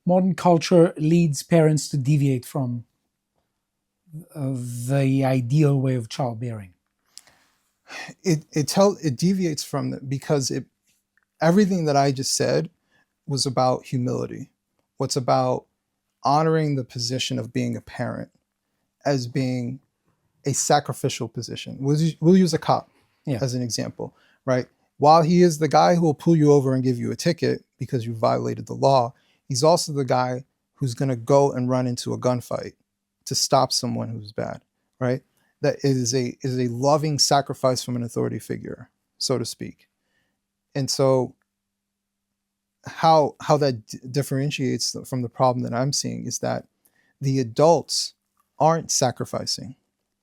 modern culture leads parents to deviate from the ideal way of childbearing? It deviates from it because everything that I just said was about humility. What's about honoring the position of being a parent as being a sacrificial position. We'll use a cop as an example, right? While he is the guy who will pull you over and give you a ticket because you violated the law, he's also the guy who's going to go and run into a gunfight to stop someone who's bad, right? That is a loving sacrifice from an authority figure, so to speak. And so how that differentiates from the problem that I'm seeing is that the adults aren't sacrificing,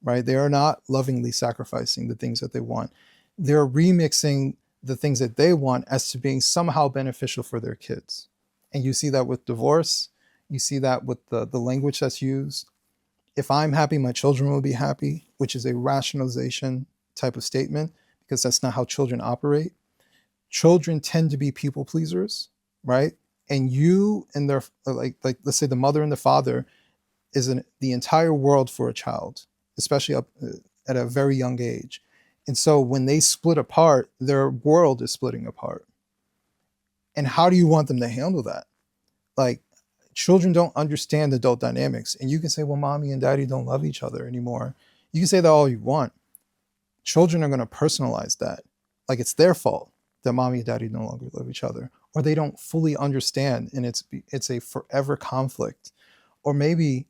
right? They are not lovingly sacrificing the things that they want. They're remixing the things that they want as to being somehow beneficial for their kids. And you see that with divorce. You see that with the language that's used. If I'm happy, my children will be happy, which is a rationalization type of statement, because that's not how children operate. Children tend to be people pleasers, right? And you and their, like let's say the mother and the father is the entire world for a child, especially up at a very young age. And so when they split apart, their world is splitting apart. And how do you want them to handle that? Like, children don't understand adult dynamics. And you can say, well, mommy and daddy don't love each other anymore. You can say that all you want. Children are going to personalize that. Like it's their fault. that mommy and daddy no longer love each other, or they don't fully understand, and it's a forever conflict. Or maybe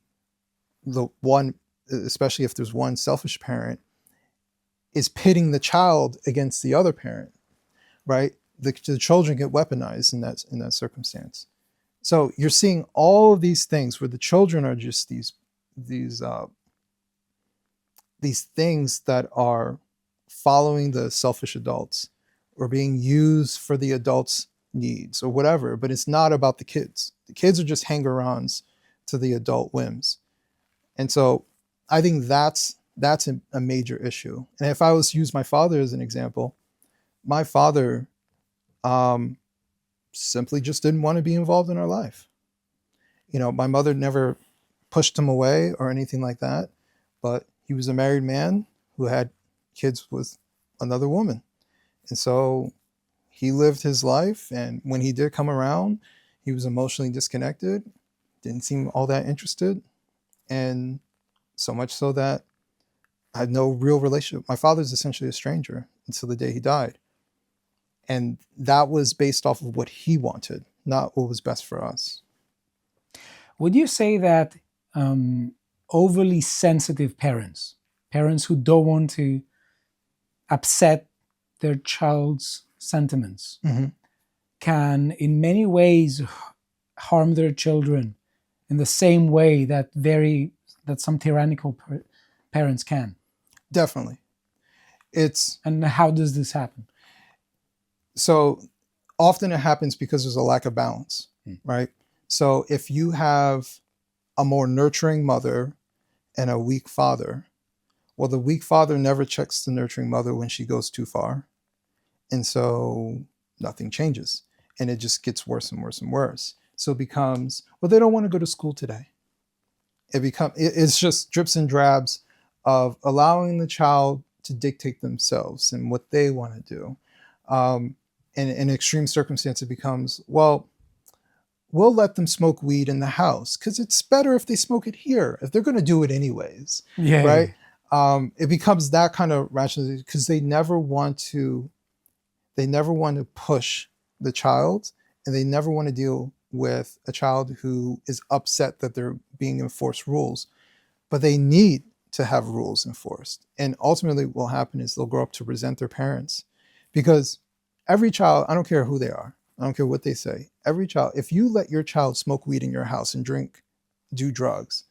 the one, especially if there's one selfish parent, is pitting the child against the other parent, right? The children get weaponized in that circumstance. So you're seeing all of these things where the children are just these things that are following the selfish adults or being used for the adults' needs or whatever, but it's not about the kids. The kids are just hanger-ons to the adult whims. And so I think that's a major issue. And if I was to use my father as an example, my father simply just didn't want to be involved in our life. My mother never pushed him away or anything like that, but he was a married man who had kids with another woman. And so he lived his life. And when he did come around, he was emotionally disconnected, didn't seem all that interested. And so much so that I had no real relationship. My father's essentially a stranger until the day he died. And that was based off of what he wanted, not what was best for us. Would you say that overly sensitive parents who don't want to upset their child's sentiments, can in many ways harm their children in the same way that some tyrannical parents can? Definitely. And how does this happen? So often it happens because there's a lack of balance, right? So if you have a more nurturing mother and a weak father, well, the weak father never checks the nurturing mother when she goes too far. And so nothing changes. And it just gets worse and worse and worse. So it becomes, well, they don't want to go to school today. It's just drips and drabs of allowing the child to dictate themselves and what they want to do. And in extreme circumstance, it becomes, well, we'll let them smoke weed in the house because it's better if they smoke it here, if they're going to do it anyways, right? It becomes that kind of rationalization because they never want to push the child, and they never want to deal with a child who is upset that they're being enforced rules, but they need to have rules enforced. And ultimately what will happen is they'll grow up to resent their parents, because every child, I don't care who they are, I don't care what they say, every child, if you let your child smoke weed in your house and do drugs,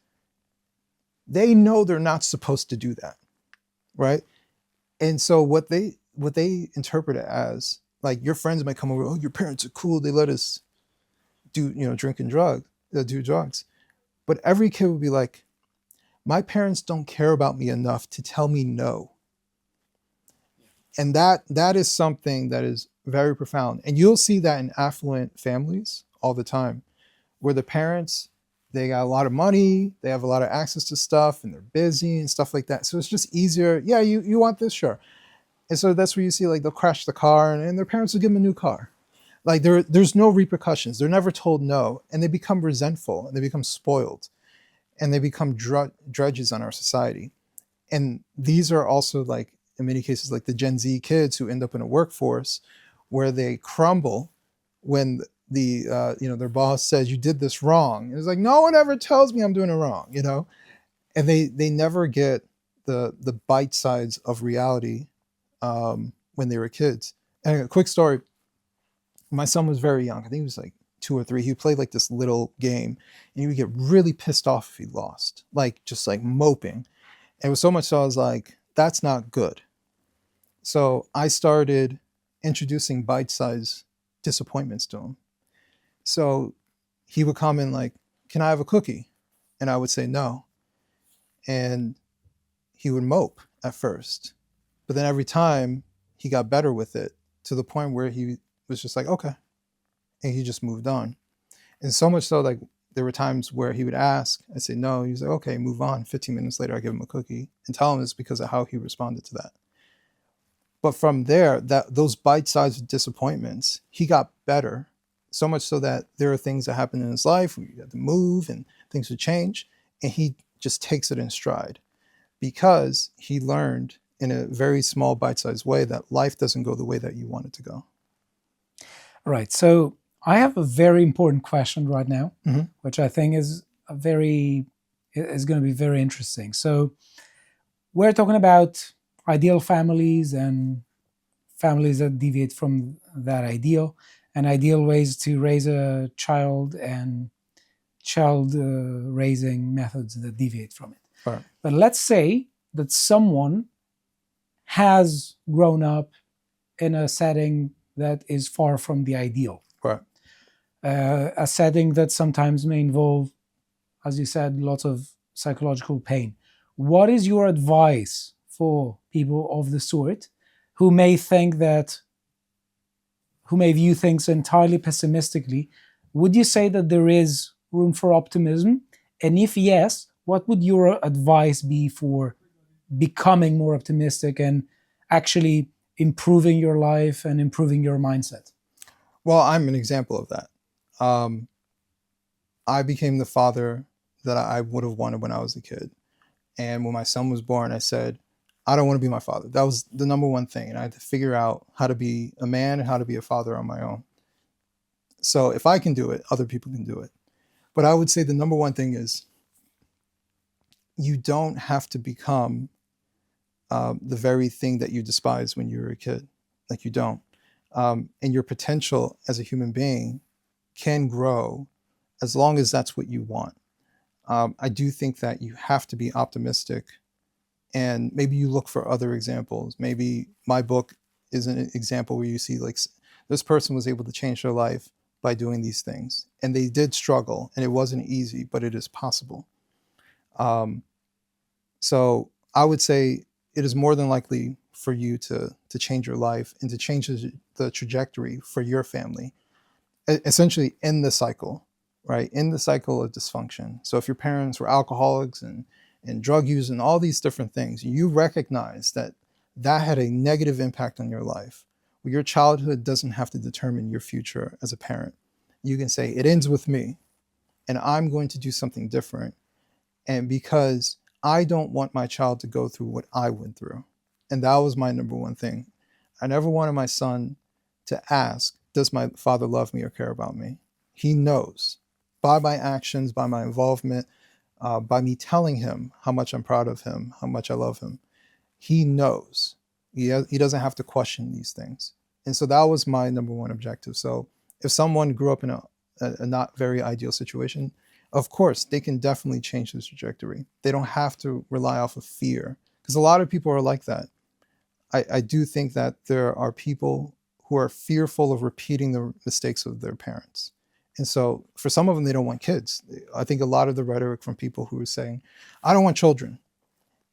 they know they're not supposed to do that, right? And so what they interpret it as, like, your friends might come over, oh, your parents are cool, they let us do, drink and do drugs. But every kid would be like, my parents don't care about me enough to tell me no. And that is something that is very profound. And you'll see that in affluent families all the time, where the parents, they got a lot of money, they have a lot of access to stuff, and they're busy and stuff like that. So it's just easier. Yeah, you want this, sure. And so that's where you see, like, they'll crash the car and their parents will give them a new car. Like, there's no repercussions. They're never told no. And they become resentful and they become spoiled and they become drudges on our society. And these are also, like, in many cases, like the Gen Z kids who end up in a workforce where they crumble when their boss says, you did this wrong. And it's like, no one ever tells me I'm doing it wrong, And they never get the bite sides of reality when they were kids. And a quick story, my son was very young. I think he was like 2 or 3. He played like this little game and he would get really pissed off if he lost, like just like moping. And it was so much so I was like, that's not good. So I started introducing bite-sized disappointments to him. So he would come in like, can I have a cookie? And I would say no. And he would mope at first. But then every time he got better with it, to the point where he was just like, okay. And he just moved on. And so much so, like, there were times where he would ask, I'd say no. He was like, okay, move on. 15 minutes later, I give him a cookie and tell him it's because of how he responded to that. But from there, those bite-sized disappointments, he got better. So much so that there are things that happen in his life where you have to move and things would change. And he just takes it in stride because he learned in a very small bite-sized way that life doesn't go the way that you want it to go. Right. So I have a very important question right now, Mhm. which I think is going to be very interesting. So we're talking about ideal families and families that deviate from that ideal, and ideal ways to raise a child, and child raising methods that deviate from it. Right. But let's say that someone has grown up in a setting that is far from the ideal, Right. a setting that sometimes may involve, as you said, lots of psychological pain. What is your advice for people of the sort who may think that, who may view things entirely pessimistically? Would you say that there is room for optimism? And if yes, what would your advice be for becoming more optimistic and actually improving your life and improving your mindset? Well, I'm an example of that. Um, I became the father that I would have wanted when I was a kid. And when my son was born, I said, I don't want to be my father. That was the number one thing. And I had to figure out how to be a man and how to be a father on my own. So if I can do it, other people can do it. But I would say the number one thing is you don't have to become the very thing that you despise when you were a kid. Like you don't. And your potential as a human being can grow as long as that's what you want. I do think that you have to be optimistic, and maybe you look for other examples. Maybe my book is an example where you see like this person was able to change their life by doing these things, and they did struggle, and it wasn't easy, but it is possible. Um, so I would say it is more than likely for you to change your life and to change the trajectory for your family, essentially in the cycle, right? In the cycle of dysfunction. So if your parents were alcoholics and drug use and all these different things, you recognize that that had a negative impact on your life. Well, your childhood doesn't have to determine your future as a parent. You can say, it ends with me, and I'm going to do something different. And because I don't want my child to go through what I went through. And that was my number one thing. I never wanted my son to ask, does my father love me or care about me? He knows by my actions, by my involvement, by me telling him how much I'm proud of him, how much I love him. He knows. He doesn't have to question these things. And so that was my number one objective. So if someone grew up in a not very ideal situation, of course, they can definitely change this trajectory. They don't have to rely off of fear, because a lot of people are like that. I do think that there are people who are fearful of repeating the mistakes of their parents. And so for some of them, they don't want kids. I think a lot of the rhetoric from people who are saying, I don't want children.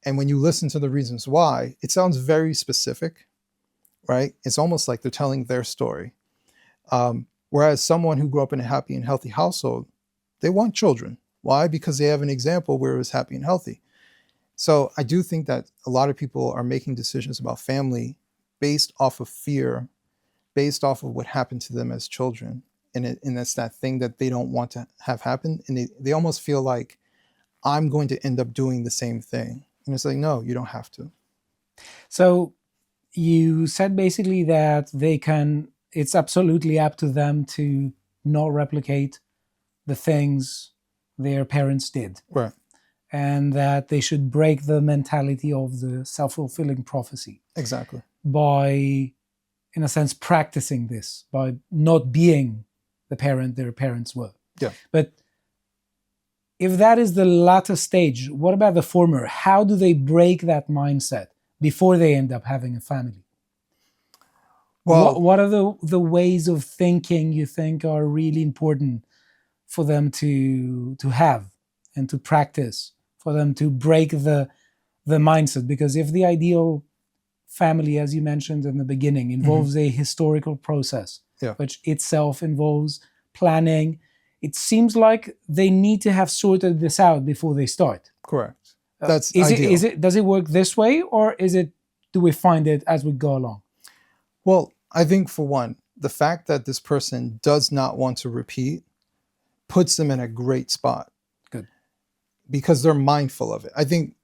And when you listen to the reasons why, it sounds very specific, right? It's almost like they're telling their story. Whereas someone who grew up in a happy and healthy household, they want children. Why? Because they have an example where it was happy and healthy. So I do think that a lot of people are making decisions about family based off of fear, based off of what happened to them as children. And that's that thing that they don't want to have happen. And they almost feel like, I'm going to end up doing the same thing. And it's like, no, you don't have to. So you said basically that it's absolutely up to them to not replicate the things their parents did, Right. and that they should break the mentality of the self-fulfilling prophecy Exactly. by, in a sense, practicing this, by not being the parent their parents were. Yeah. But if that is the latter stage, what about the former? How do they break that mindset before they end up having a family? Well, What are the ways of thinking you think are really important for them to have and to practice, for them to break the mindset? Because if the ideal family, as you mentioned in the beginning, involves a historical process, yeah. which itself involves planning, it seems like they need to have sorted this out before they start. Correct. That's Is ideal. it does it work this way, or do we find it as we go along? Well, I think for one, the fact that this person does not want to repeat puts them in a great spot. Good. Because they're mindful of it. I think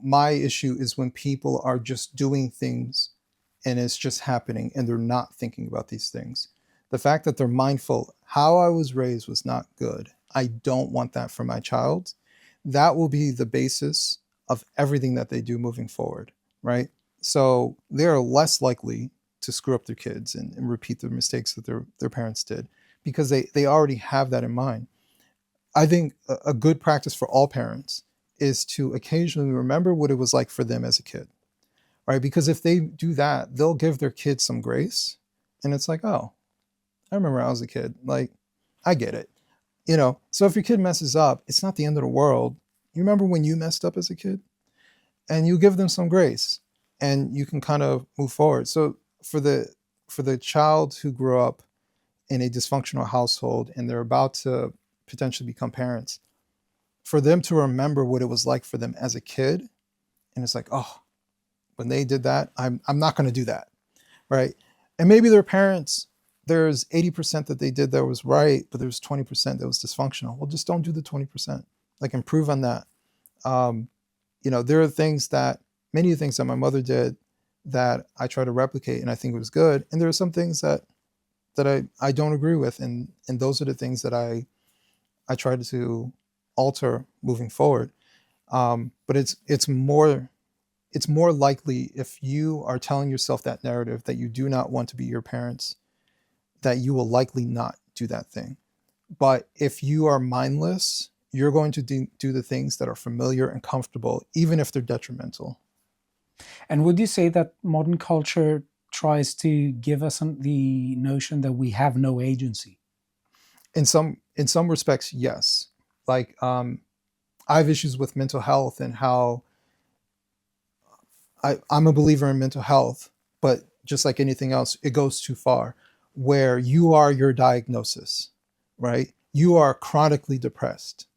my issue is when people are just doing things and it's just happening and they're not thinking about these things. The fact that they're mindful, how I was raised was not good. I don't want that for my child. That will be the basis of everything that they do moving forward, right? So they're less likely to screw up their kids and repeat the mistakes that their parents did because they already have that in mind. I think a good practice for all parents is to occasionally remember what it was like for them as a kid, right? Because if they do that, they'll give their kids some grace. And it's like, oh, I remember when I was a kid. Like, I get it. So if your kid messes up, it's not the end of the world. You remember when you messed up as a kid? And you give them some grace and you can kind of move forward. So for the child who grew up in a dysfunctional household and they're about to potentially become parents, for them to remember what it was like for them as a kid, and it's like, oh, when they did that, I'm not going to do that, right? And maybe their parents, there's 80% that they did that was right, but there's 20% that was dysfunctional. Well, just don't do the 20%. Like, improve on that. Um, there are many things that my mother did that I try to replicate, and I think it was good. And there are some things that I don't agree with, and those are the things that I try to alter moving forward. But it's more likely, if you are telling yourself that narrative that you do not want to be your parents, that you will likely not do that thing. But if you are mindless, you're going to do the things that are familiar and comfortable, even if they're detrimental. And would you say that modern culture tries to give us the notion that we have no agency? In some respects, yes. Like, I have issues with mental health and how I'm a believer in mental health, but just like anything else, it goes too far, where you are your diagnosis, right? You are chronically depressed.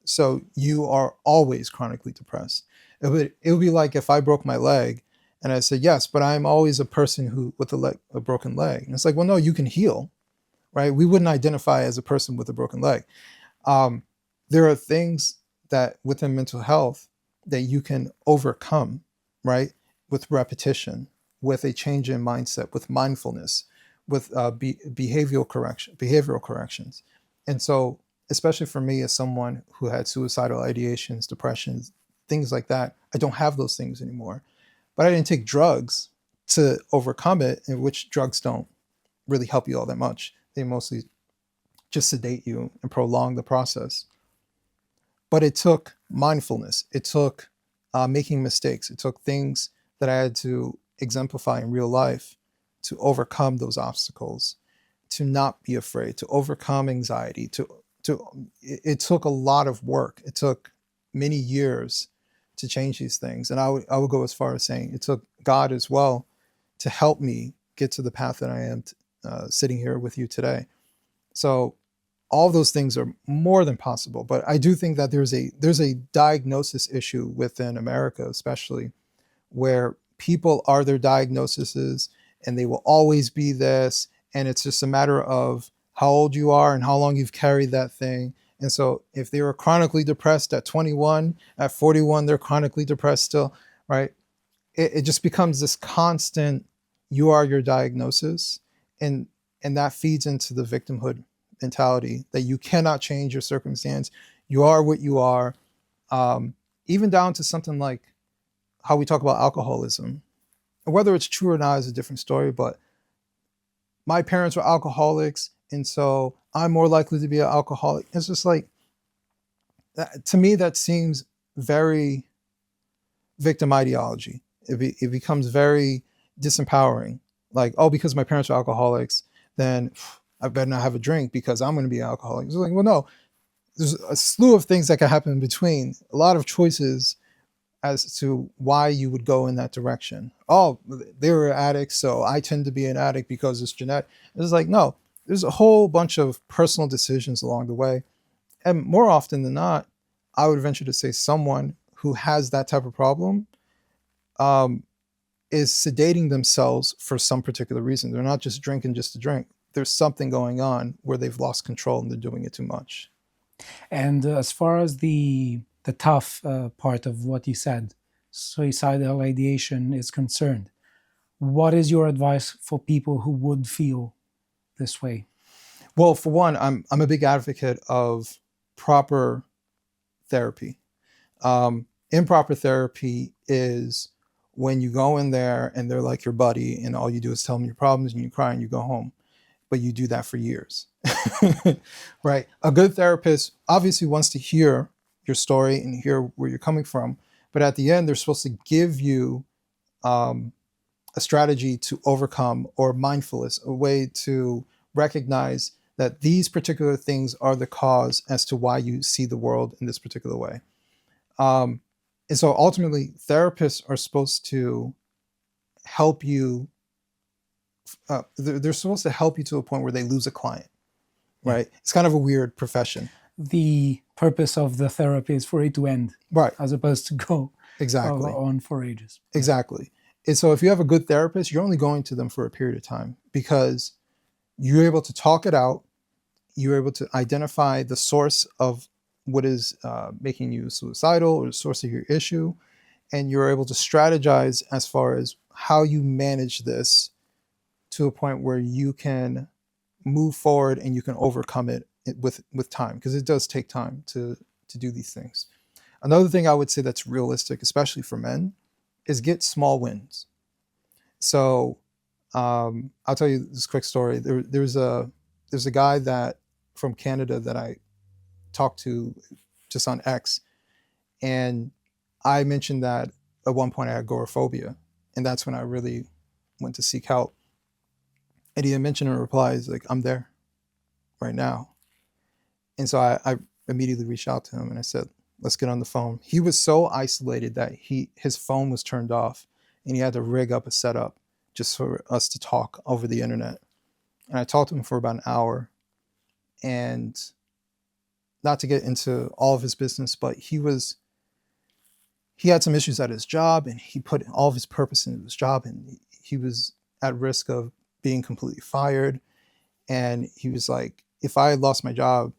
So you are always chronically depressed. It would be like if I broke my leg and I said, yes, but I'm always a person who with a broken leg. And it's like, well, no, you can heal, right? We wouldn't identify as a person with a broken leg. Um, there are things that within mental health that you can overcome, right? With repetition, with a change in mindset, with mindfulness, with behavioral corrections. And so, especially for me as someone who had suicidal ideations, depressions, things like that, I don't have those things anymore. But I didn't take drugs to overcome it, in which drugs don't really help you all that much. They mostly just sedate you and prolong the process. But it took mindfulness. It took making mistakes. It took things that I had to exemplify in real life to overcome those obstacles, to not be afraid, to overcome anxiety. It took a lot of work. It took many years to change these things. And I would go as far as saying it took God as well to help me get to the path that I am sitting here with you today. So all those things are more than possible. But I do think that there's a diagnosis issue within America, especially, where people are their diagnoses and they will always be this. And it's just a matter of how old you are and how long you've carried that thing. And so if they were chronically depressed at 21, at 41, they're chronically depressed still, right? It just becomes this constant, you are your diagnosis. And that feeds into the victimhood mentality that you cannot change your circumstance. You are what you are. Even down to something like how we talk about alcoholism. Whether it's true or not is a different story, but my parents were alcoholics, and so I'm more likely to be an alcoholic. It's just like, to me, that seems very victim ideology. It becomes very disempowering. Like, oh, because my parents are alcoholics, then I better not have a drink because I'm going to be an alcoholic. It's like, well, no, there's a slew of things that can happen in between, a lot of choices as to why you would go in that direction. Oh, they were addicts, so I tend to be an addict because it's genetic. It's like, no, there's a whole bunch of personal decisions along the way. And more often than not, I would venture to say someone who has that type of problem um, is sedating themselves for some particular reason. They're not just drinking just to drink. There's something going on where they've lost control and they're doing it too much. And as far as the tough part of what you said, suicidal ideation is concerned, what is your advice for people who would feel this way? Well, for one, I'm a big advocate of proper therapy. Improper therapy is when you go in there and they're like your buddy, and all you do is tell them your problems and you cry and you go home. But you do that for years, right? A good therapist obviously wants to hear your story and hear where you're coming from, but at the end, they're supposed to give you a strategy to overcome, or mindfulness, a way to recognize that these particular things are the cause as to why you see the world in this particular way. Um, and so ultimately, therapists are supposed to help you. They're supposed to help you to a point where they lose a client, Yeah. right? It's kind of a weird profession. The purpose of the therapy is for it to end, Right. as opposed to go Exactly. on for ages. Exactly. And so if you have a good therapist, you're only going to them for a period of time because you're able to talk it out. You're able to identify the source of what is making you suicidal, or the source of your issue. And you're able to strategize as far as how you manage this to a point where you can move forward and you can overcome it with time, because it does take time to do these things. Another thing I would say that's realistic, especially for men, is get small wins. So I'll tell you this quick story. There's a guy that from Canada that I talked to just on X, and I mentioned that at one point I had agoraphobia, and that's when I really went to seek help. And he had mentioned in reply, he's like, "I'm there right now." And so I immediately reached out to him and I said, "Let's get on the phone." He was so isolated that his phone was turned off, and he had to rig up a setup just for us to talk over the internet. And I talked to him for about an hour, and not to get into all of his business, but he had some issues at his job, and he put all of his purpose into his job, and he was at risk of being completely fired. And he was like, if I had lost my job,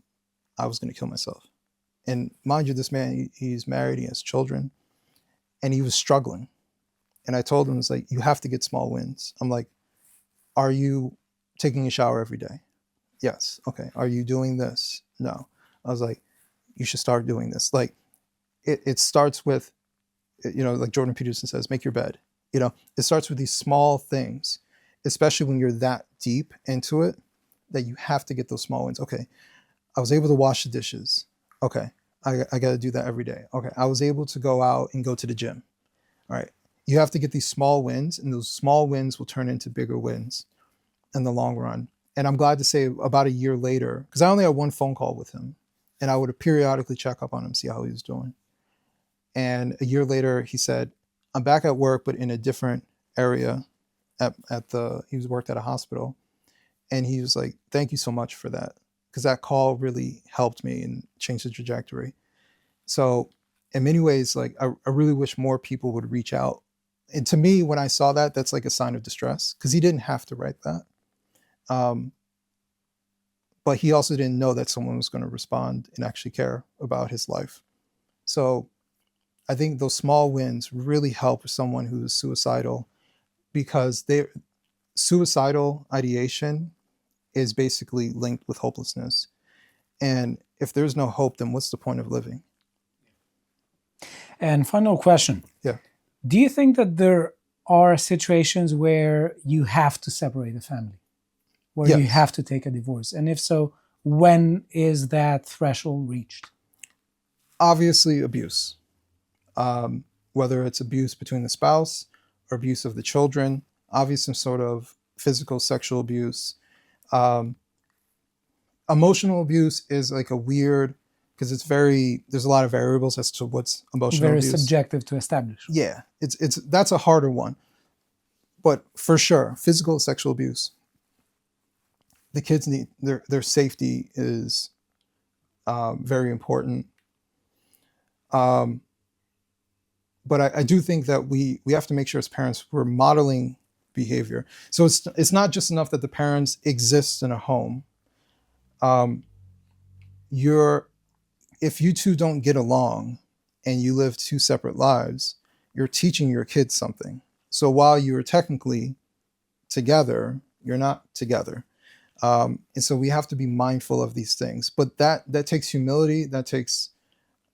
I was going to kill myself. And mind you, this man, he's married, he has children, and he was struggling. And I told him, it's like, you have to get small wins. I'm like, are you taking a shower every day? Yes. Okay. Are you doing this? No. I was like, you should start doing this. Like, it starts with, like Jordan Peterson says, make your bed. It starts with these small things, especially when you're that deep into it, that you have to get those small wins. Okay. I was able to wash the dishes. Okay. I got to do that every day. Okay. I was able to go out and go to the gym. All right. You have to get these small wins, and those small wins will turn into bigger wins in the long run. And I'm glad to say about a year later, because I only had one phone call with him, and I would periodically check up on him, see how he was doing. And a year later, he said, I'm back at work, but in a different area he was worked at a hospital. And he was like, thank you so much for that, because that call really helped me and changed the trajectory. So in many ways, like I really wish more people would reach out. And to me, when I saw that, that's like a sign of distress, because he didn't have to write that. But he also didn't know that someone was going to respond and actually care about his life. So I think those small wins really help someone who's suicidal, because suicidal ideation is basically linked with hopelessness. And if there's no hope, then what's the point of living? And final question. Yeah. Do you think that there are situations where you have to separate a family, where you Yes. have to take a divorce? And if so, when is that threshold reached? Obviously, abuse. Whether it's abuse between the spouse or abuse of the children, obviously some sort of physical, sexual abuse. Emotional abuse is like a weird, because there's a lot of variables as to what's emotional Very abuse. subjective to establish. Yeah, that's a harder one. But for sure, physical, sexual abuse, the kids need their safety is very important. But I do think that we have to make sure as parents we're modeling behavior. So it's not just enough that the parents exist in a home. If you two don't get along and you live two separate lives, you're teaching your kids something. So while you're technically together, you're not together. And so we have to be mindful of these things. But that takes humility. That takes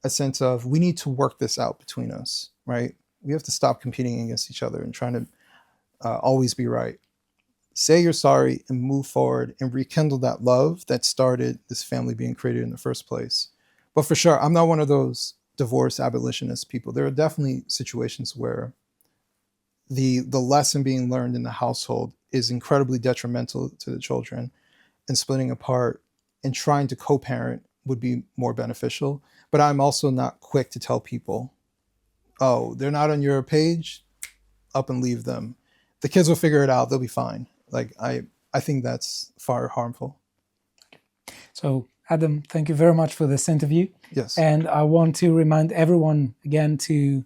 a sense of we need to work this out between us, right? We have to stop competing against each other and trying to always be right. Say you're sorry and move forward and rekindle that love that started this family being created in the first place. But for sure, I'm not one of those divorce abolitionist people. There are definitely situations where the lesson being learned in the household is incredibly detrimental to the children, and splitting apart and trying to co-parent would be more beneficial. But I'm also not quick to tell people, oh, they're not on your page, up and leave them. The kids will figure it out. They'll be fine. Like I think that's far harmful. So, Adam, thank you very much for this interview. Yes. And I want to remind everyone again to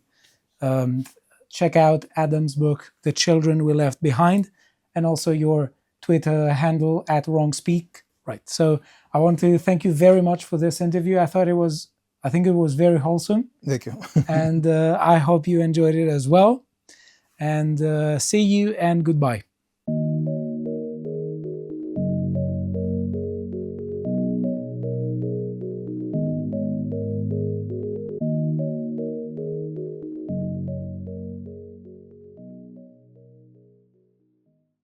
check out Adam's book, The Children We Left Behind, and also your Twitter handle at WrongSpeak. Right. So I want to thank you very much for this interview. I think it was very wholesome. Thank you. And I hope you enjoyed it as well. And see you and goodbye.